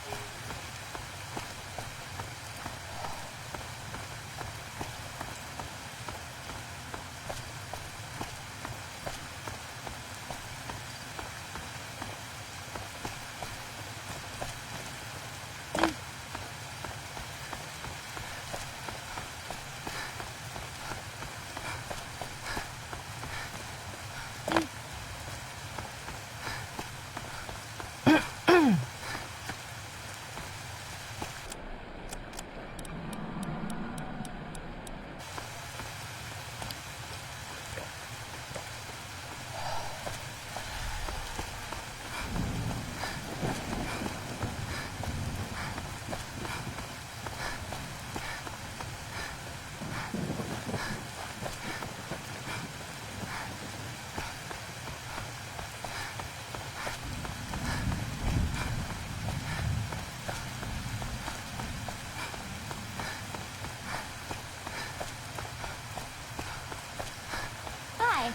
Hi.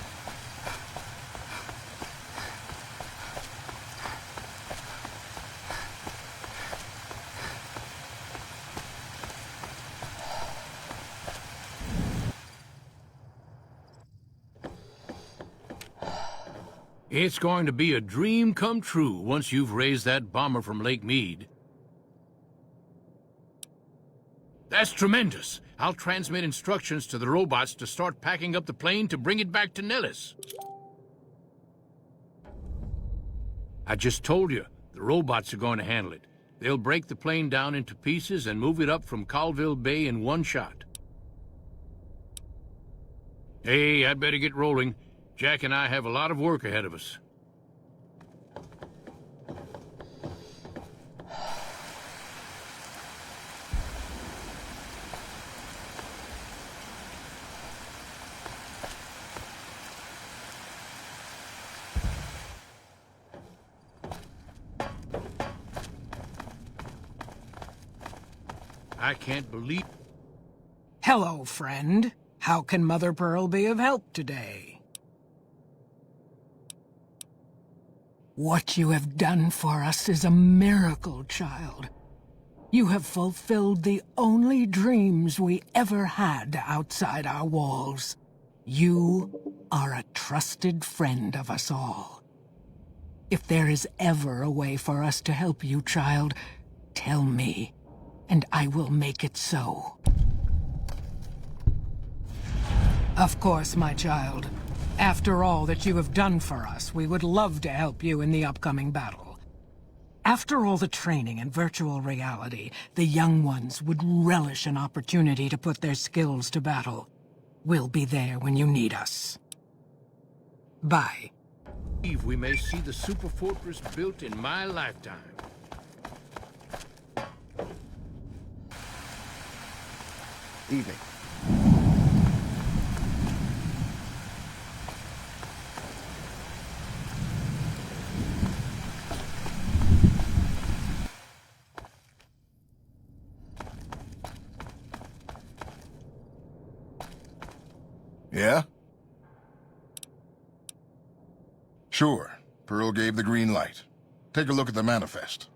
It's going to be a dream come true once you've raised that bomber from Lake Mead. That's tremendous. I'll transmit instructions to the robots to start packing up the plane to bring it back to Nellis. I just told you, the robots are going to handle it. They'll break the plane down into pieces and move it up from Colville Bay in one shot. Hey, I'd better get rolling. Jack and I have a lot of work ahead of us. I can't believe... Hello, friend. How can Mother Pearl be of help today? What you have done for us is a miracle, child. You have fulfilled the only dreams we ever had outside our walls. You are a trusted friend of us all. If there is ever a way for us to help you, child, tell me, and I will make it so. Of course, my child. After all that you have done for us, we would love to help you in the upcoming battle. After all the training in virtual reality, the young ones would relish an opportunity to put their skills to battle. We'll be there when you need us. Bye. We may see the super fortress built in my lifetime. Evening. Yeah? Sure. Pearl gave the green light. Take a look at the manifest.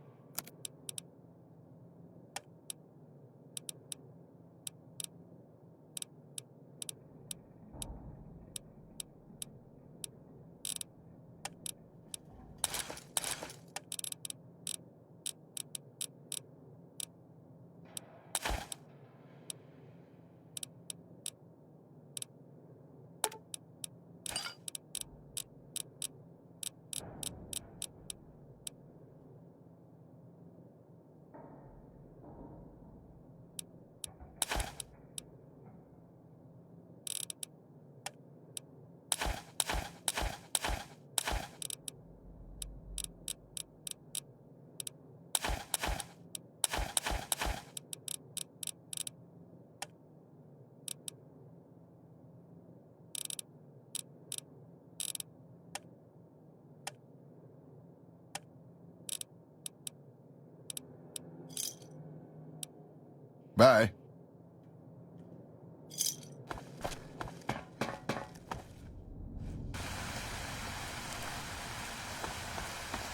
Bye.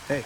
Hey.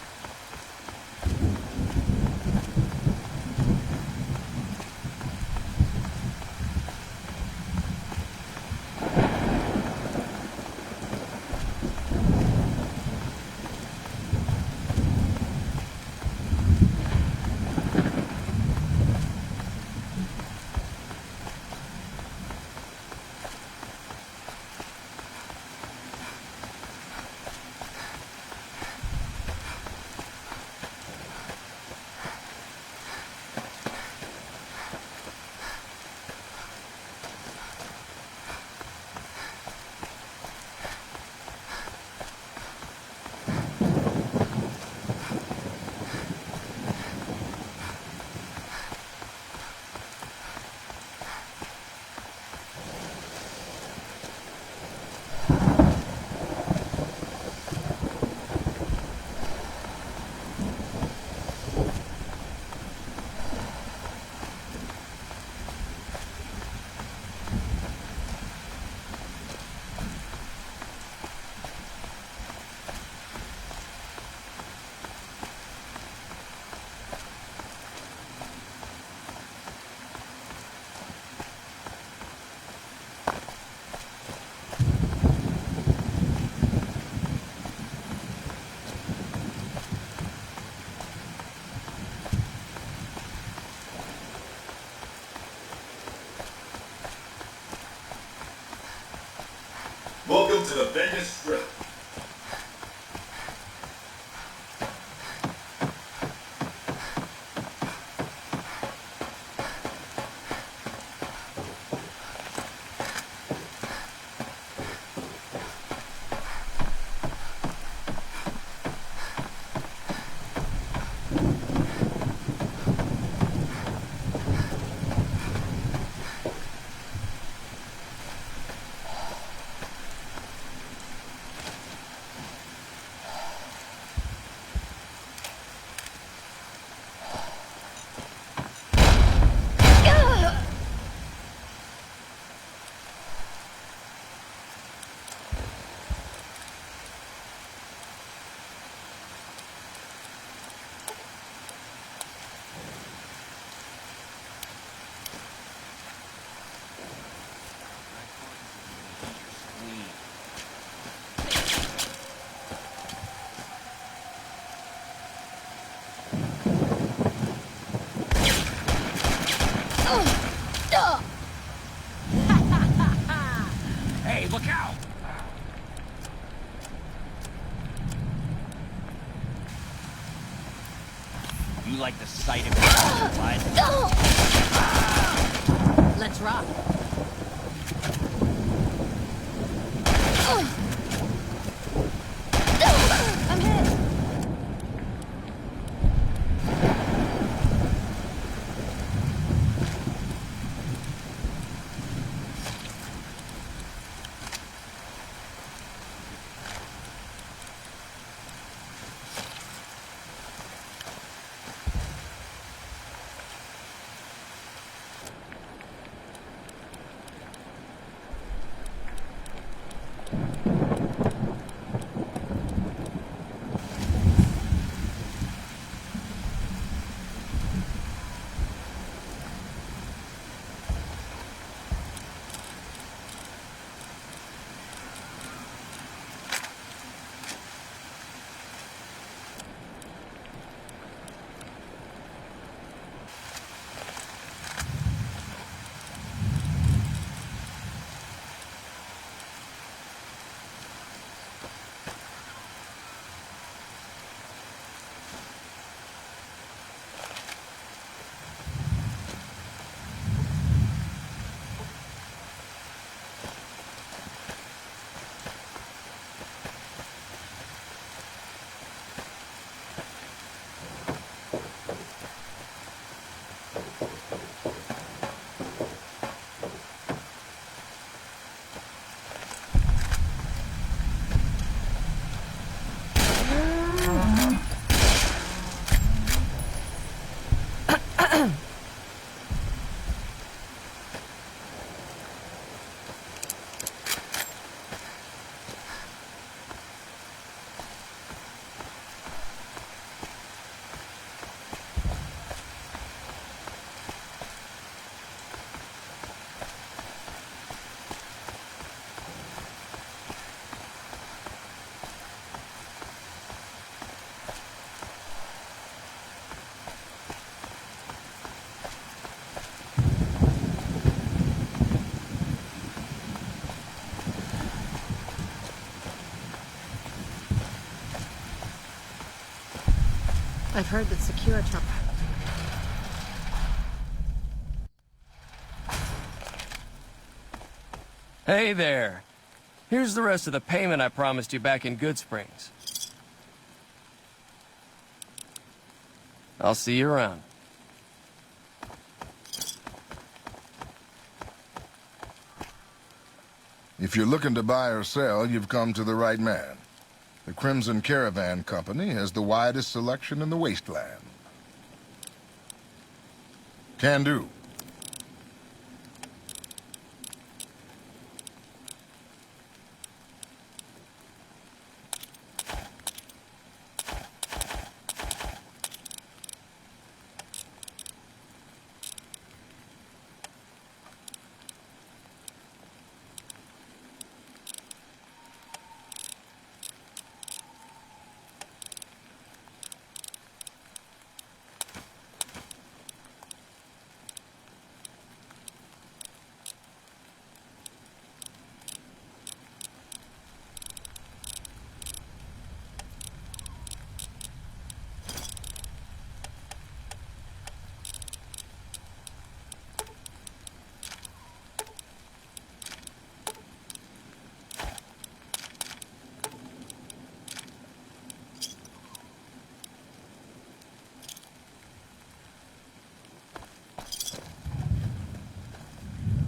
Welcome to the Vegas Strip. Hey, look out! You like the sight of blood? Let's rock. I'm hit. I've heard that Securitrons... Hey there. Here's the rest of the payment I promised you back in Good Springs. I'll see you around. If you're looking to buy or sell, you've come to the right man. The Crimson Caravan Company has the widest selection in the wasteland. Can do.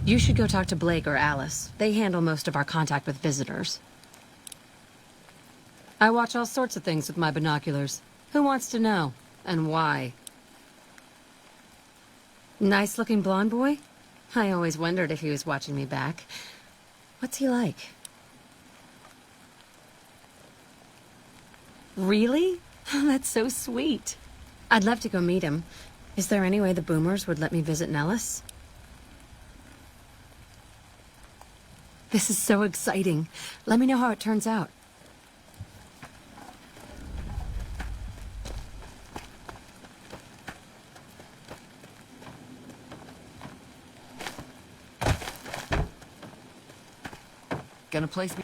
You should go talk to Blake or Alice. They handle most of our contact with visitors. I watch all sorts of things with my binoculars. Who wants to know? And why? Nice-looking blonde boy? I always wondered if he was watching me back. What's he like? Really? That's so sweet. I'd love to go meet him. Is there any way the Boomers would let me visit Nellis? This is so exciting. Let me know how it turns out. Gonna place me...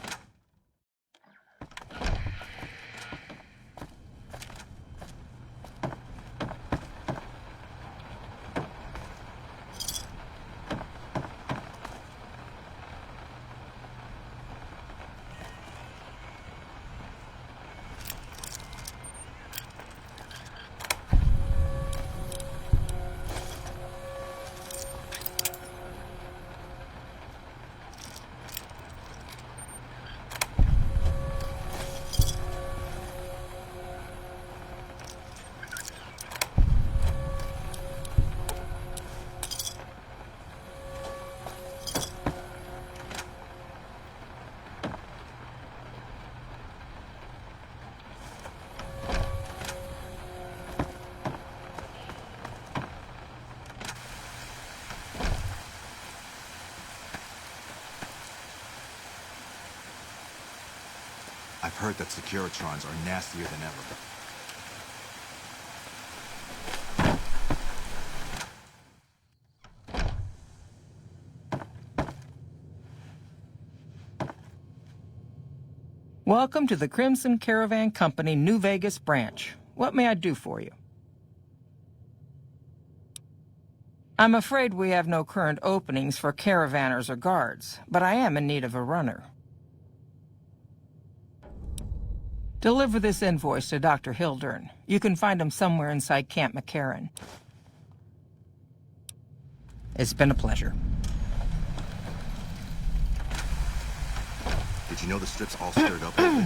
I've heard that Securitrons are nastier than ever. Welcome to the Crimson Caravan Company New Vegas branch. What may I do for you? I'm afraid we have no current openings for caravanners or guards, but I am in need of a runner. Deliver this invoice to Dr. Hildern. You can find him somewhere inside Camp McCarran. It's been a pleasure. Did you know the strip's all stirred up lately?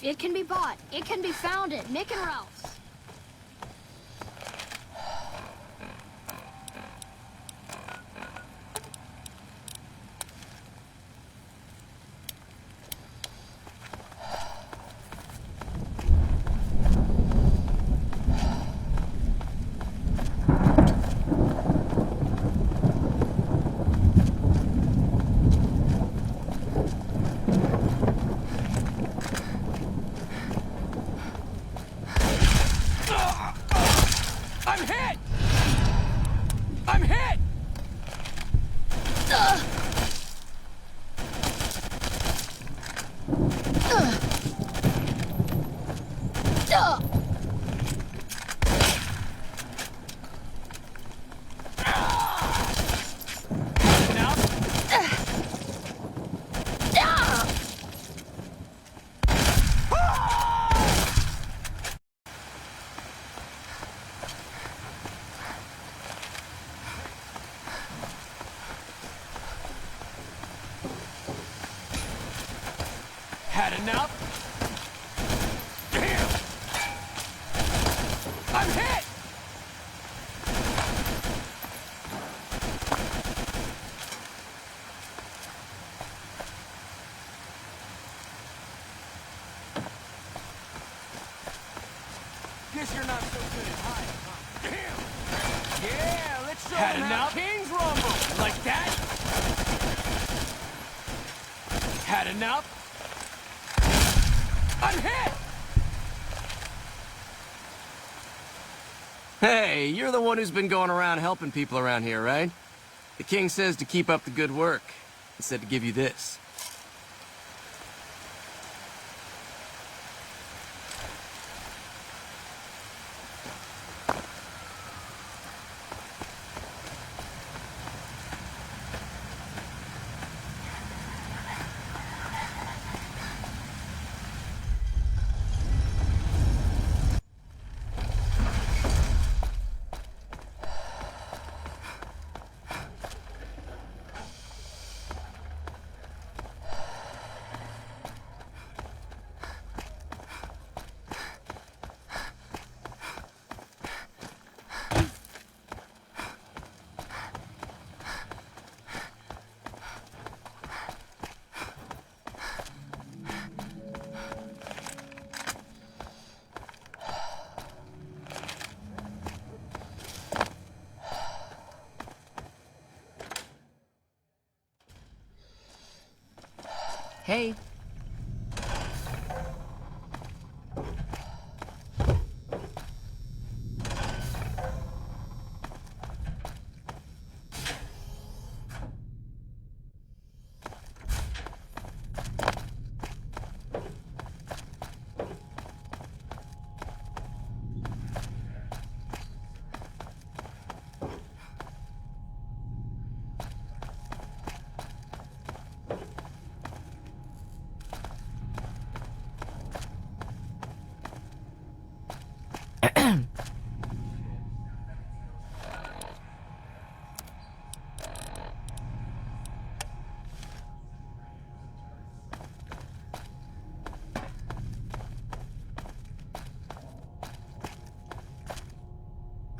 It can be bought. It can be found at Nick and Ralph's. I'm hit! I'm hit! Had enough? Damn! I'm hit! Guess you're not so good at hiding, huh? Damn! Yeah, let's show Had them enough? how kings rumble! Like that? Had enough? I'm hit! Hey, you're the one who's been going around helping people around here, right? The king says to keep up the good work. He said to give you this. Hey.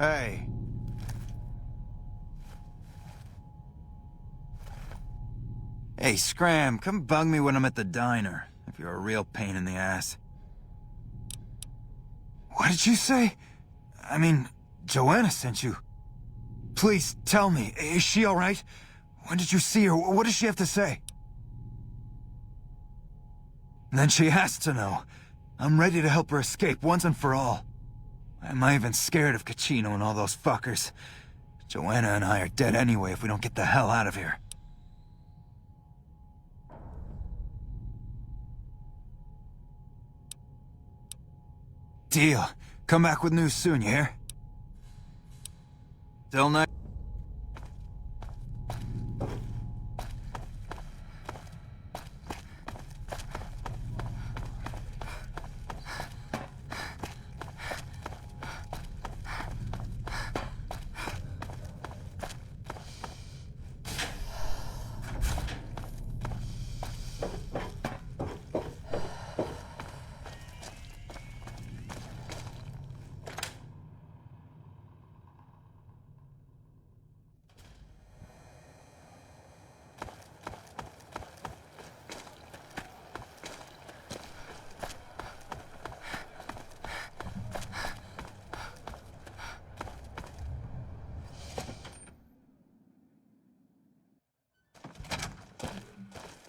Hey. Hey, Scram, come bug me when I'm at the diner, if you're a real pain in the ass. What did you say? I mean, Joanna sent you. Please, tell me, is she alright? When did you see her? What does she have to say? Then she has to know. I'm ready to help her escape once and for all. I'm not even scared of Caccino and all those fuckers. Joanna and I are dead anyway if we don't get the hell out of here. Deal. Come back with news soon, you hear? Till night.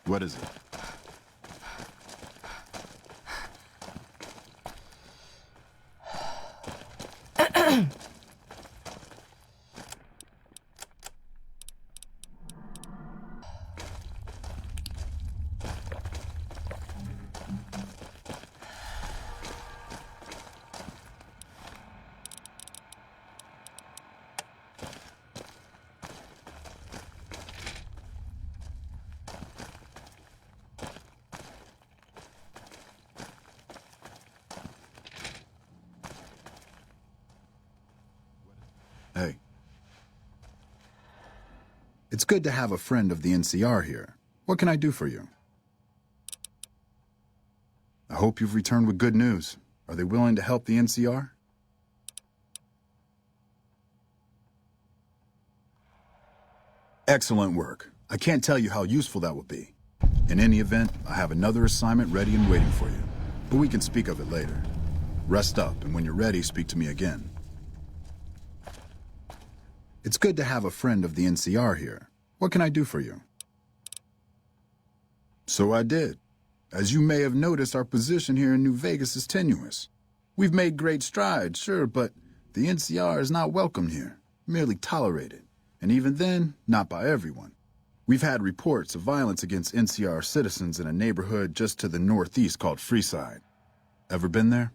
What is it? Hey. It's good to have a friend of the NCR here. What can I do for you? I hope you've returned with good news. Are they willing to help the NCR? Excellent work. I can't tell you how useful that will be. In any event, I have another assignment ready and waiting for you. But we can speak of it later. Rest up, and when you're ready, speak to me again. It's good to have a friend of the NCR here. What can I do for you? So I did. As you may have noticed, our position here in New Vegas is tenuous. We've made great strides, sure, but the NCR is not welcomed here, merely tolerated. And even then, not by everyone. We've had reports of violence against NCR citizens in a neighborhood just to the northeast called Freeside. Ever been there?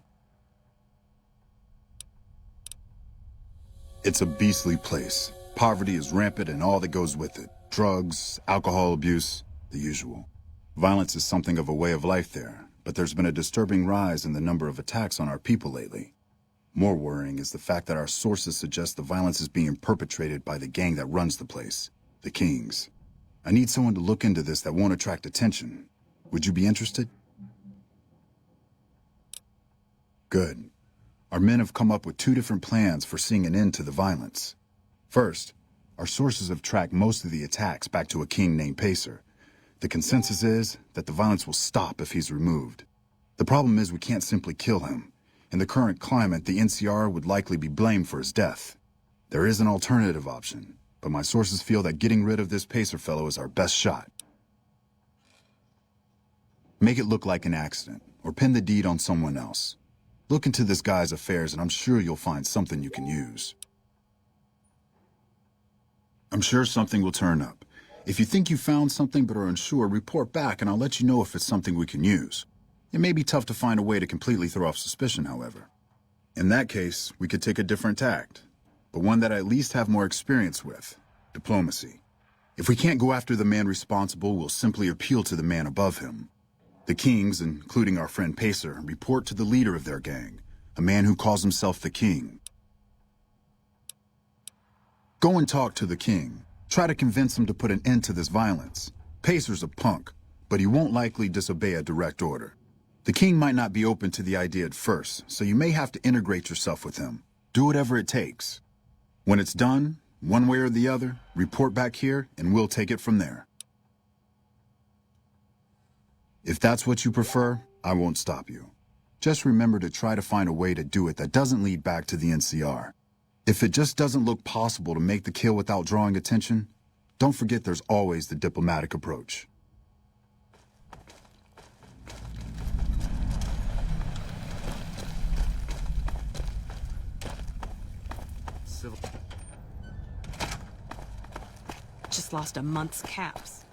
It's a beastly place. Poverty is rampant and all that goes with it. Drugs, alcohol abuse, the usual. Violence is something of a way of life there, but there's been a disturbing rise in the number of attacks on our people lately. More worrying is the fact that our sources suggest the violence is being perpetrated by the gang that runs the place, the Kings. I need someone to look into this that won't attract attention. Would you be interested? Good. Our men have come up with 2 different plans for seeing an end to the violence. First, our sources have tracked most of the attacks back to a king named Pacer. The consensus is that the violence will stop if he's removed. The problem is we can't simply kill him. In the current climate, the NCR would likely be blamed for his death. There is an alternative option, but my sources feel that getting rid of this Pacer fellow is our best shot. Make it look like an accident, or pin the deed on someone else. Look into this guy's affairs and I'm sure you'll find something you can use. I'm sure something will turn up. If you think you found something but are unsure, report back and I'll let you know if it's something we can use. It may be tough to find a way to completely throw off suspicion, however. In that case, we could take a different tact, but one that I at least have more experience with: diplomacy. If we can't go after the man responsible, we'll simply appeal to the man above him. The Kings, including our friend Pacer, report to the leader of their gang, a man who calls himself the King. Go and talk to the King. Try to convince him to put an end to this violence. Pacer's a punk, but he won't likely disobey a direct order. The King might not be open to the idea at first, so you may have to integrate yourself with him. Do whatever it takes. When it's done, one way or the other, report back here and we'll take it from there. If that's what you prefer, I won't stop you. Just remember to try to find a way to do it that doesn't lead back to the NCR. If it just doesn't look possible to make the kill without drawing attention, don't forget there's always the diplomatic approach. Just lost a month's caps.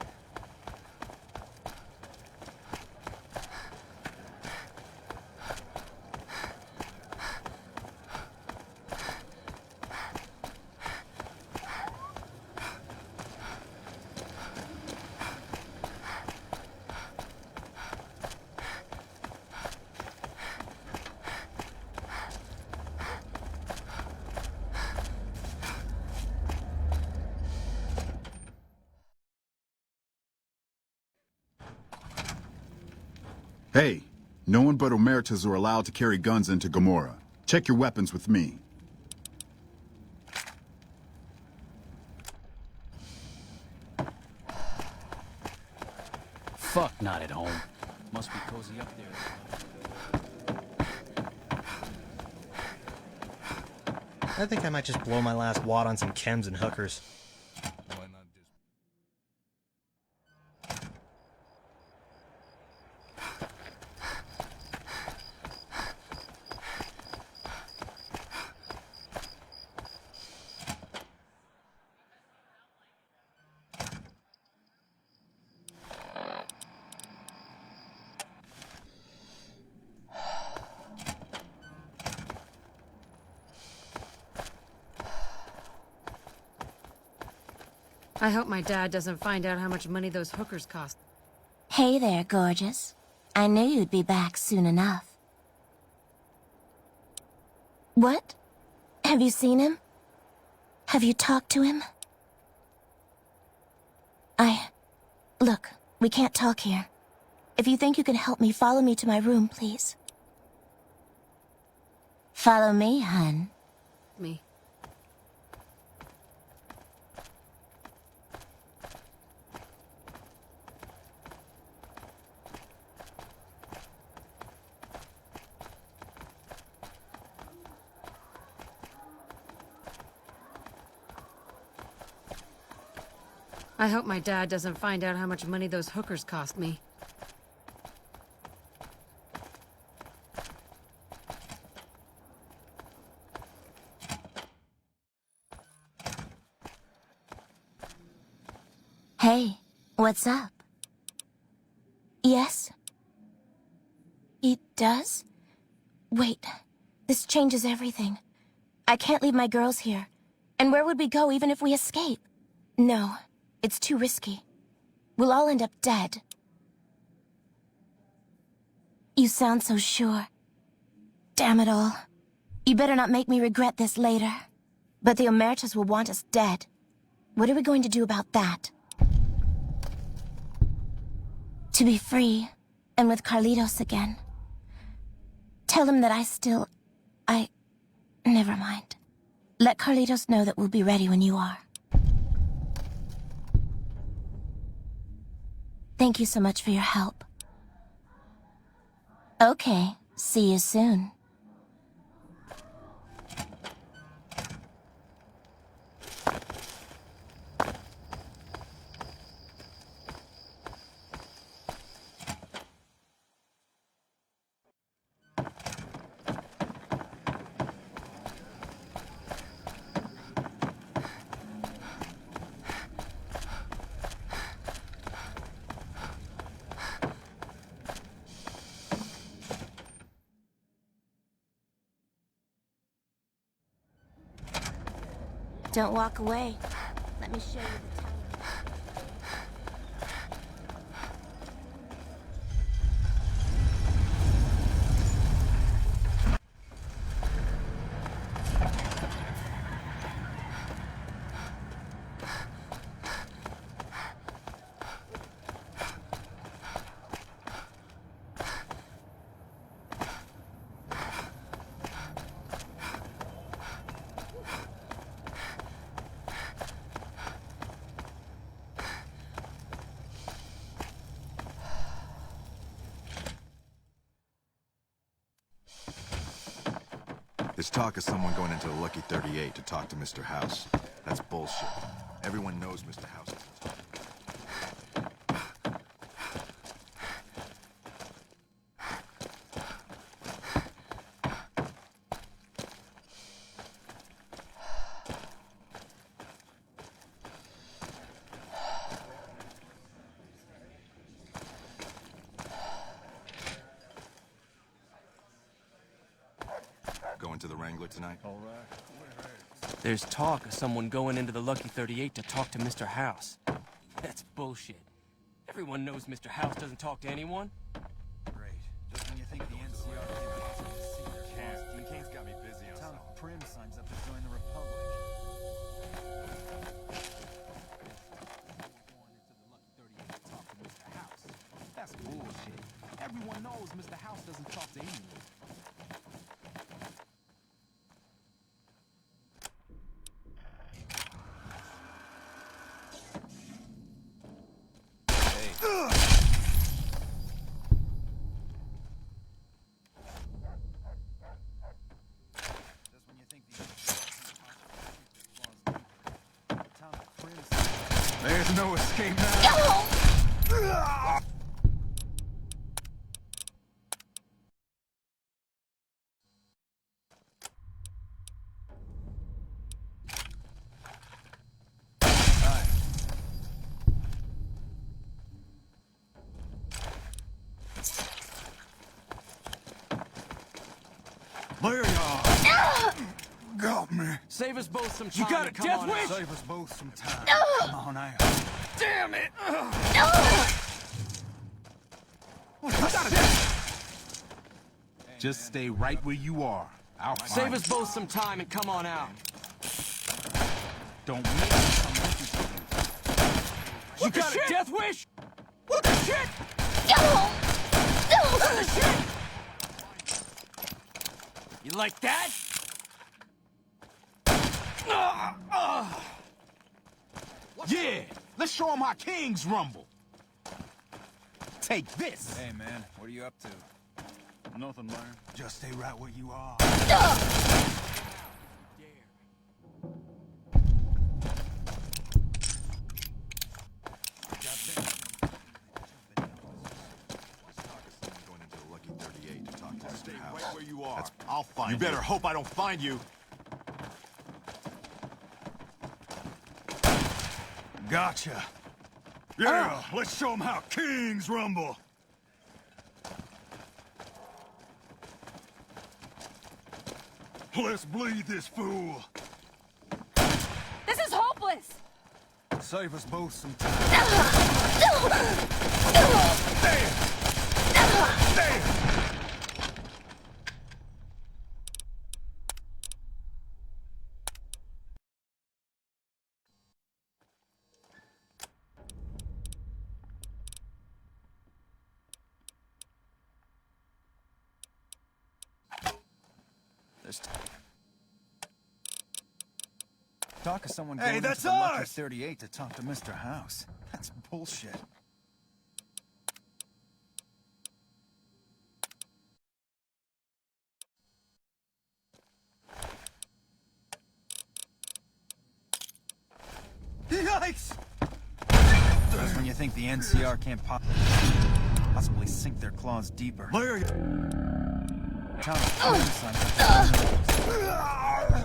Hey, no one but Omertas are allowed to carry guns into Gomorrah. Check your weapons with me. Fuck, not at home. Must be cozy up there. I think I might just blow my last wad on some chems and hookers. I hope my dad doesn't find out how much money those hookers cost. Hey there, gorgeous. I knew you'd be back soon enough. What? Have you seen him? Have you talked to him? Look, we can't talk here. If you think you can help me, follow me to my room, please. Follow me, hun. Me. I hope my dad doesn't find out how much money those hookers cost me. Hey, what's up? Yes? He does? Wait, this changes everything. I can't leave my girls here. And where would we go even if we escape? No, it's too risky. We'll all end up dead. You sound so sure. Damn it all. You better not make me regret this later. But the Omertas will want us dead. What are we going to do about that? To be free, and with Carlitos again. Tell him that never mind. Let Carlitos know that we'll be ready when you are. Thank you so much for your help. Okay, see you soon. Don't walk away. Let me show you the town. There's talk of someone going into the Lucky 38 to talk to Mr. House. That's bullshit. Everyone knows Mr. House isn't talking. Going to the Wrangler tonight? All right. There's talk of someone going into the Lucky 38 to talk to Mr. House. That's bullshit. Everyone knows Mr. House doesn't talk to anyone. Great. Just when you think the NCR King's got me busy on something. Prim signs up to join the Republic. That's bullshit. Everyone knows Mr. House doesn't talk to anyone. There's no escape now. There you are. got me. Save us both some time. You got a come death on wish? out. Save us both some time. Come on out. Damn it! Just stay right where you are. I'll find Save us you. both some time and come on out. Don't make me come looking for you. You got a death wish? What the shit? What the shit? You like that? Yeah, let's show them how kings rumble. Take this. Hey, man, what are you up to? Nothing, man. Just stay right where you are. Going into the Lucky 38 to talk to Mr. House. Right where you are. I'll find You better hope I don't find you. Gotcha. Yeah, let's show them how kings rumble. Let's bleed this fool. This is hopeless! Save us both some time. Talk of someone Hey, going that's into the Lucky us! 38 to talk to Mr. House. That's bullshit. Yikes! Just when you think the NCR can't possibly sink their claws deeper. Larry! Count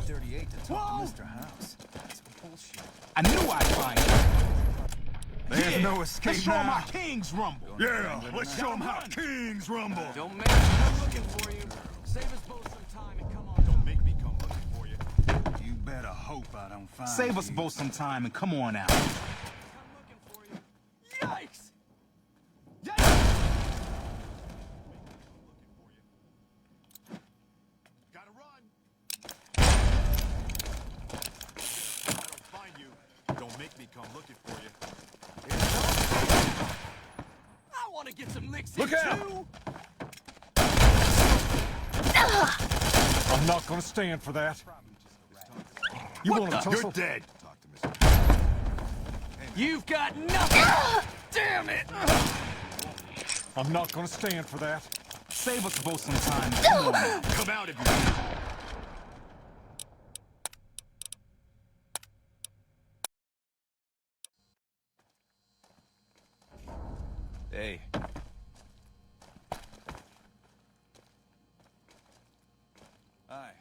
38 to talk to Mr. House. That's bullshit. I knew I'd find you. There's no escape Let's show them now. how kings rumble. Yeah, let's show them how kings rumble. Don't make me come looking for you. Save us both some time and come on. Don't make me come looking for you. You better hope I don't find Save us you. both some time and come on out. Come looking for you. Yikes! Gotta run. I don't find you. Don't make me come looking for you. I want to get some licks Look in out! too! I'm not gonna stand for that. You want to tussle? You're dead. Talk to Mr. You've got nothing! Damn it! I'm not gonna stand for that. Save us both some time. Come on out. Come out if you can. Hey. Hi.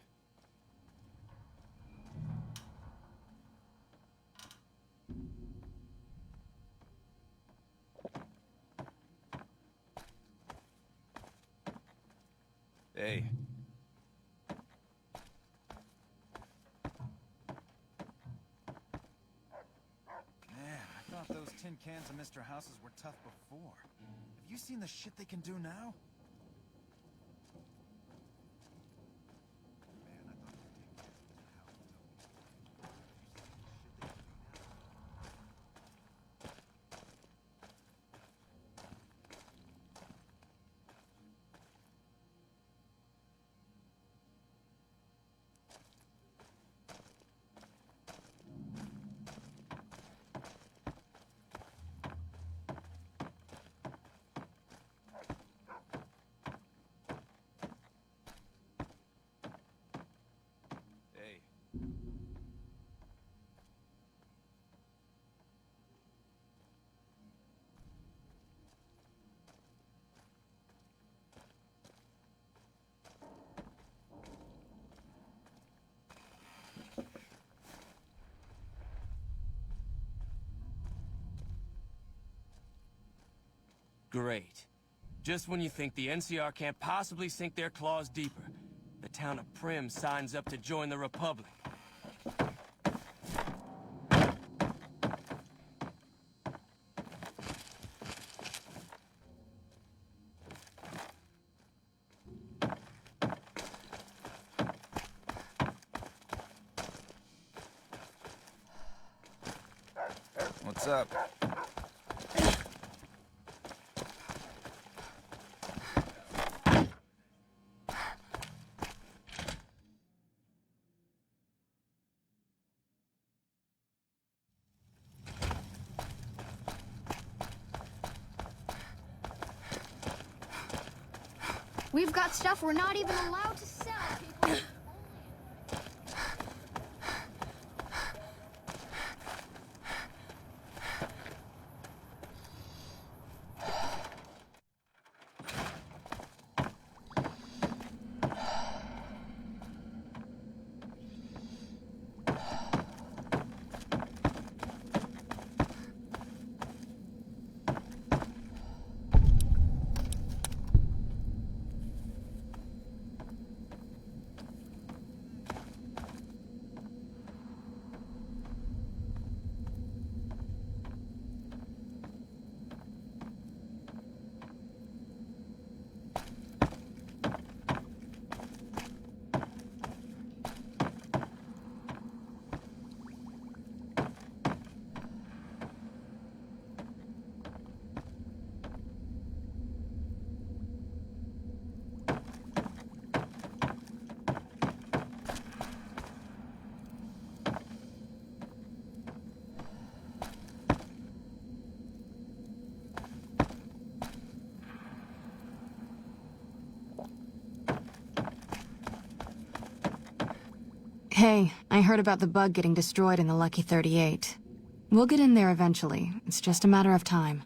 Hey. Man, I thought those tin cans of Mr. House's were tough before. Have you seen the shit they can do now? Hey. Great. Just when you think the NCR can't possibly sink their claws deeper. the town of Prim signs up to join the Republic. What's up? We've got stuff we're not even allowed to sell, people. Hey, I heard about the bug getting destroyed in the Lucky 38. We'll get in there eventually. It's just a matter of time.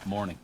Morning.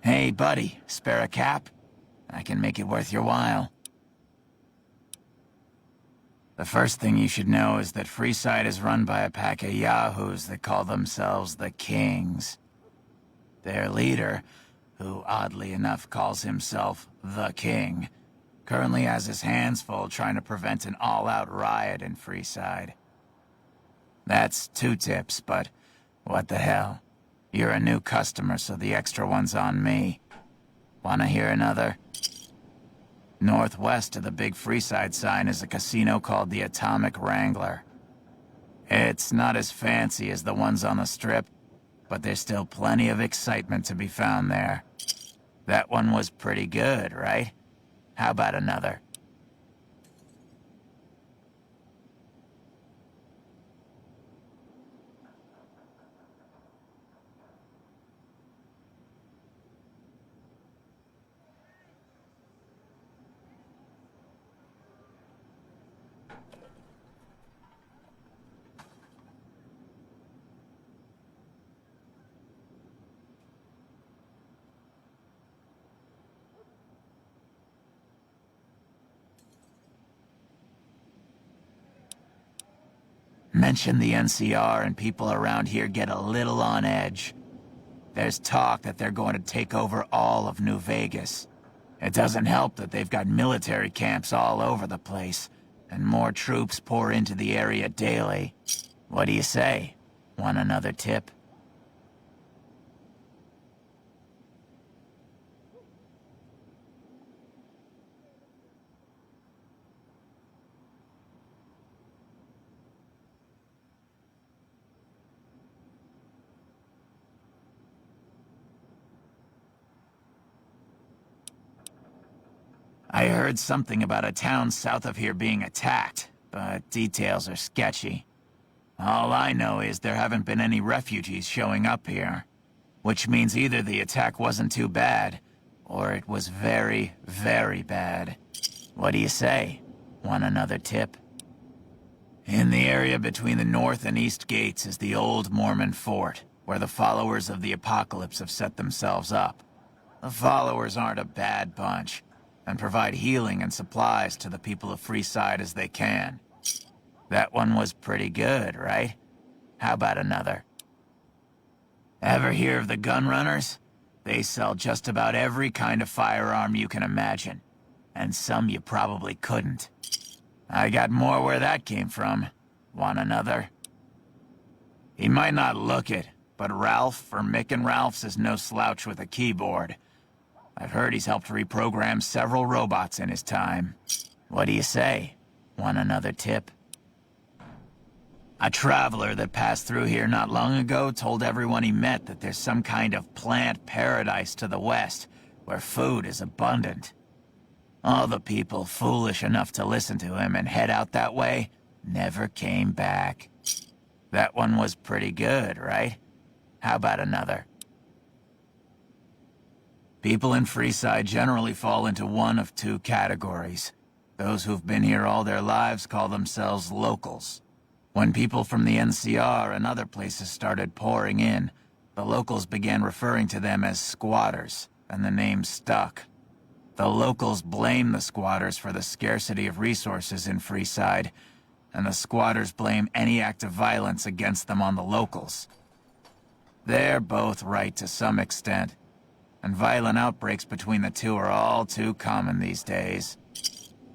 Hey, buddy, spare a cap? I can make it worth your while. The first thing you should know is that Freeside is run by a pack of yahoos that call themselves the Kings. Their leader, who oddly enough calls himself the King, currently has his hands full trying to prevent an all-out riot in Freeside. That's 2 tips, but what the hell? You're a new customer, so the extra one's on me. Wanna hear another? Northwest of the big Freeside sign is a casino called the Atomic Wrangler. It's not as fancy as the ones on the Strip, but there's still plenty of excitement to be found there. That one was pretty good, right? How about another? Mention the NCR and people around here get a little on edge. There's talk that they're going to take over all of New Vegas. It doesn't help that they've got military camps all over the place, and more troops pour into the area daily. What do you say? Want another tip? I heard something about a town south of here being attacked, but details are sketchy. All I know is there haven't been any refugees showing up here, which means either the attack wasn't too bad, or it was very, very bad. What do you say? Want another tip? In the area between the north and east gates is the old Mormon fort, where the followers of the apocalypse have set themselves up. The followers aren't a bad bunch, and provide healing and supplies to the people of Freeside as they can. That one was pretty good, right? How about another? Ever hear of the gun runners? They sell just about every kind of firearm you can imagine, and some you probably couldn't. I got more where that came from. Want another? He might not look it, but Ralph for Mick and Ralph's is no slouch with a keyboard. I've heard he's helped reprogram several robots in his time. What do you say? Want another tip? A traveler that passed through here not long ago told everyone he met that there's some kind of plant paradise to the west, where food is abundant. All the people foolish enough to listen to him and head out that way never came back. That one was pretty good, right? How about another? People in Freeside generally fall into one of 2 categories. Those who've been here all their lives call themselves locals. When people from the NCR and other places started pouring in, the locals began referring to them as squatters, and the name stuck. The locals blame the squatters for the scarcity of resources in Freeside, and the squatters blame any act of violence against them on the locals. They're both right to some extent, and violent outbreaks between the 2 are all too common these days.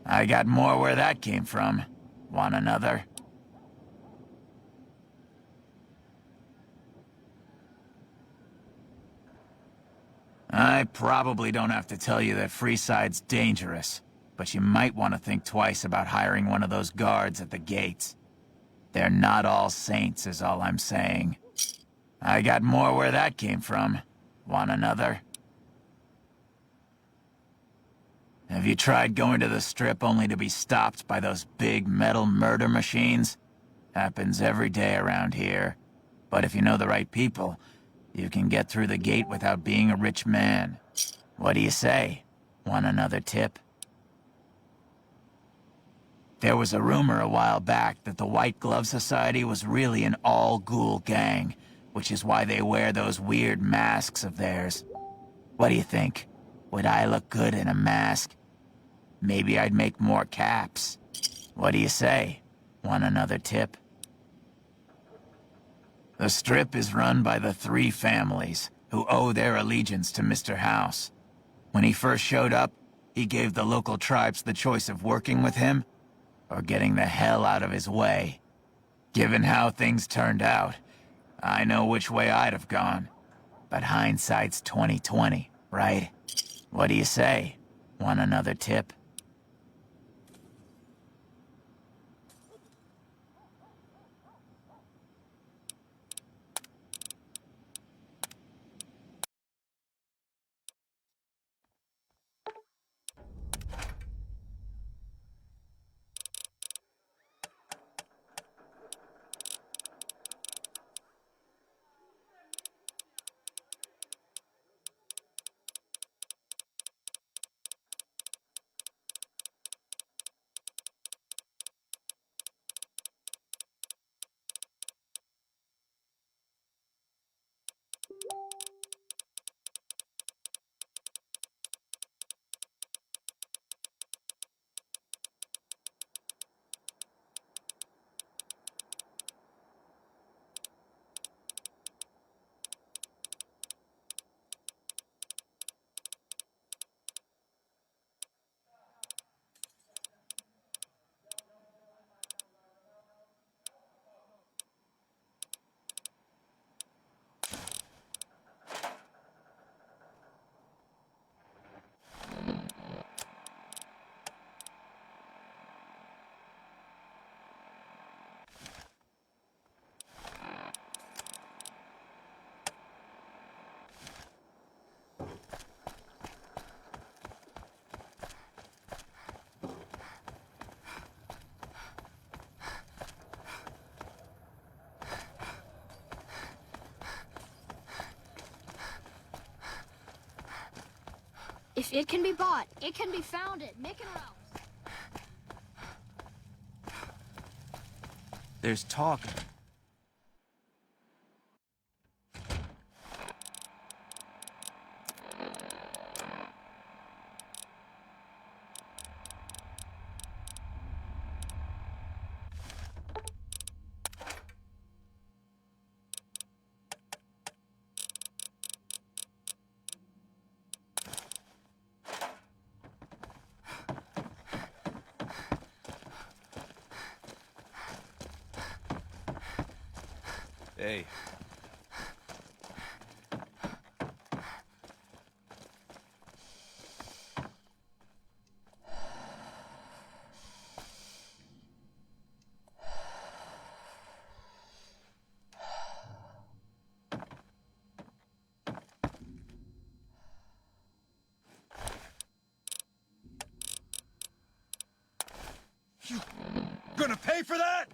I got more where that came from. Want another? I probably don't have to tell you that Freeside's dangerous, but you might want to think twice about hiring one of those guards at the gates. They're not all saints, is all I'm saying. I got more where that came from. Want another? Have you tried going to the Strip only to be stopped by those big metal murder machines? Happens every day around here. But if you know the right people, you can get through the gate without being a rich man. What do you say? Want another tip? There was a rumor a while back that the White Glove Society was really an all-ghoul gang, which is why they wear those weird masks of theirs. What do you think? Would I look good in a mask? Maybe I'd make more caps. What do you say? Want another tip? The Strip is run by the three families who owe their allegiance to Mr. House. When he first showed up, he gave the local tribes the choice of working with him or getting the hell out of his way. Given how things turned out, I know which way I'd have gone. But hindsight's 20/20, right? What do you say? Want another tip? If it can be bought, it can be founded. Make it around. There's talk. Hey. You gonna pay for that?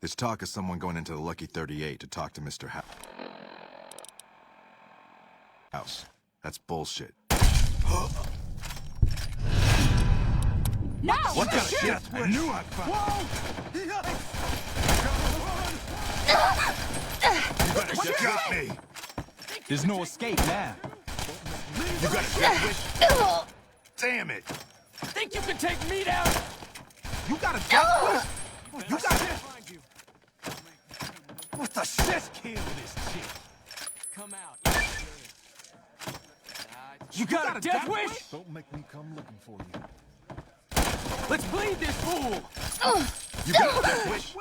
There's talk of someone going into the Lucky 38 to talk to Mr. House. That's bullshit. No! What kind of shit? I knew I'd find. You better get me. There's no escape now. You got a death wish? Damn it! Think you can take me down? You got a death wish? You got it! What the shit? Kill this chick. Come out. You got a death wish? Don't make me come looking for you. Let's bleed this fool! You got a death wish?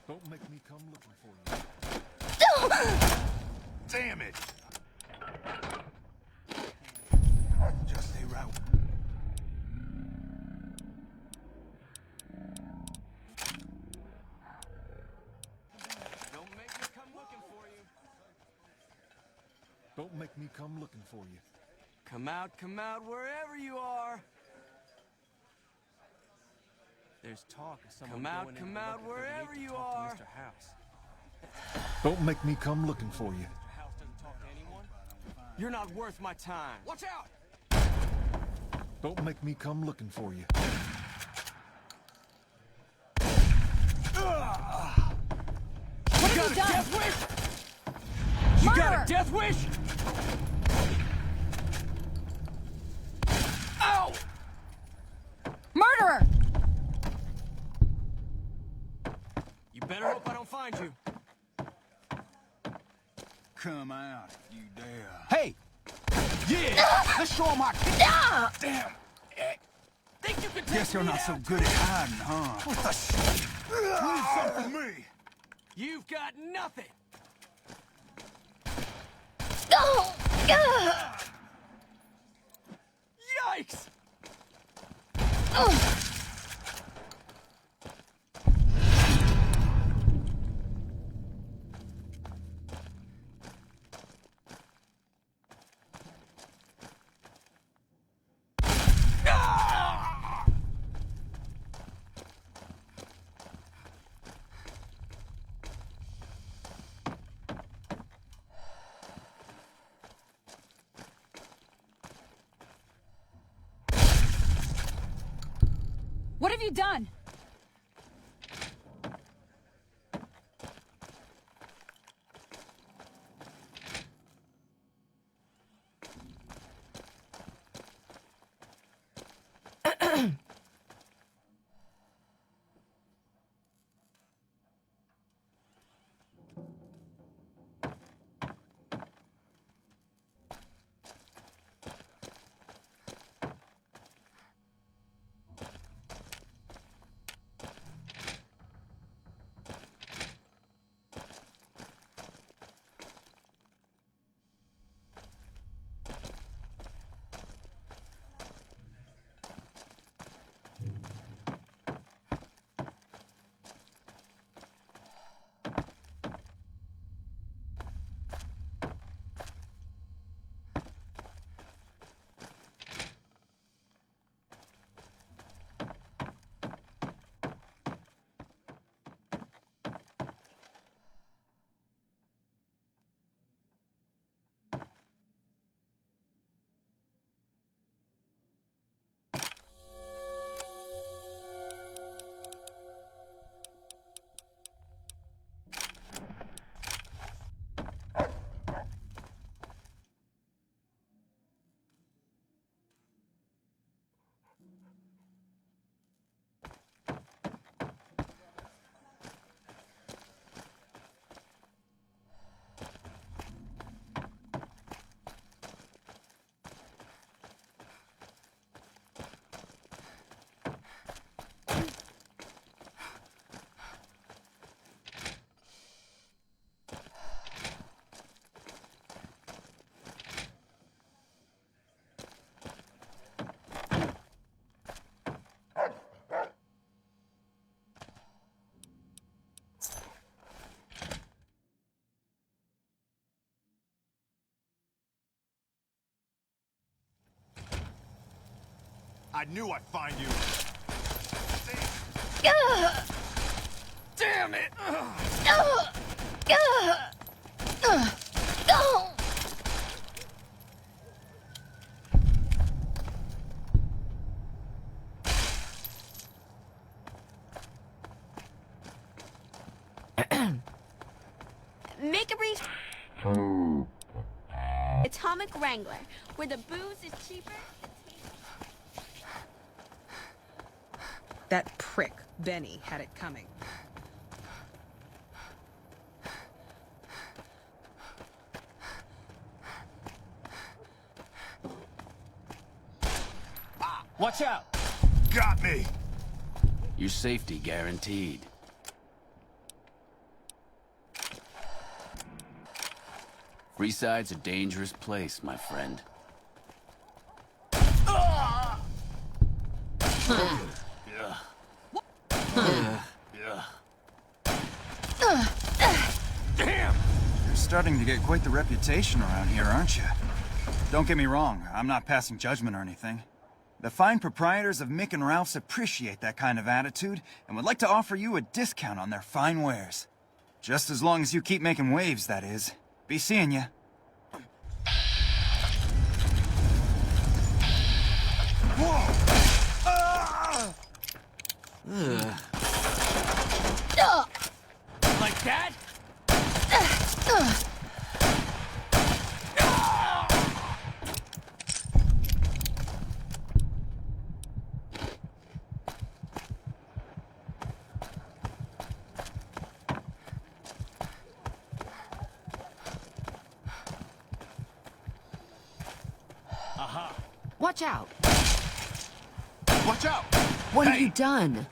Don't make me come looking for you. Damn it! Just stay right. Don't make me come looking for you. Don't make me come looking for you. Come out, wherever you are. There's talk of someone come out, wherever you are. Mr. House. Don't make me come looking for you. Mr. House doesn't talk to anyone? You're not worth my time. Watch out! Don't make me come looking for you. What have you done? Death wish? You got a death wish? Ow! Murderer! You better hope I don't find you. Come out, you dare. Hey! Yeah! Let's show him our kick. Damn! Think you can take Guess you're me not so down? good at hiding, huh? What the shit? Leave some for me! You've got nothing. Yikes! What have you done? I knew I'd find you. Damn it! Make a brief... Atomic Wrangler, where the booze is cheaper. That prick, Benny, had it coming. Watch out! Got me! Your safety guaranteed. Freeside's a dangerous place, my friend. Damn! You're starting to get quite the reputation around here, aren't you? Don't get me wrong, I'm not passing judgment or anything. The fine proprietors of Mick and Ralph's appreciate that kind of attitude and would like to offer you a discount on their fine wares. Just as long as you keep making waves, that is. Be seeing ya. Whoa! Like that? Watch out! Watch out! What have you done?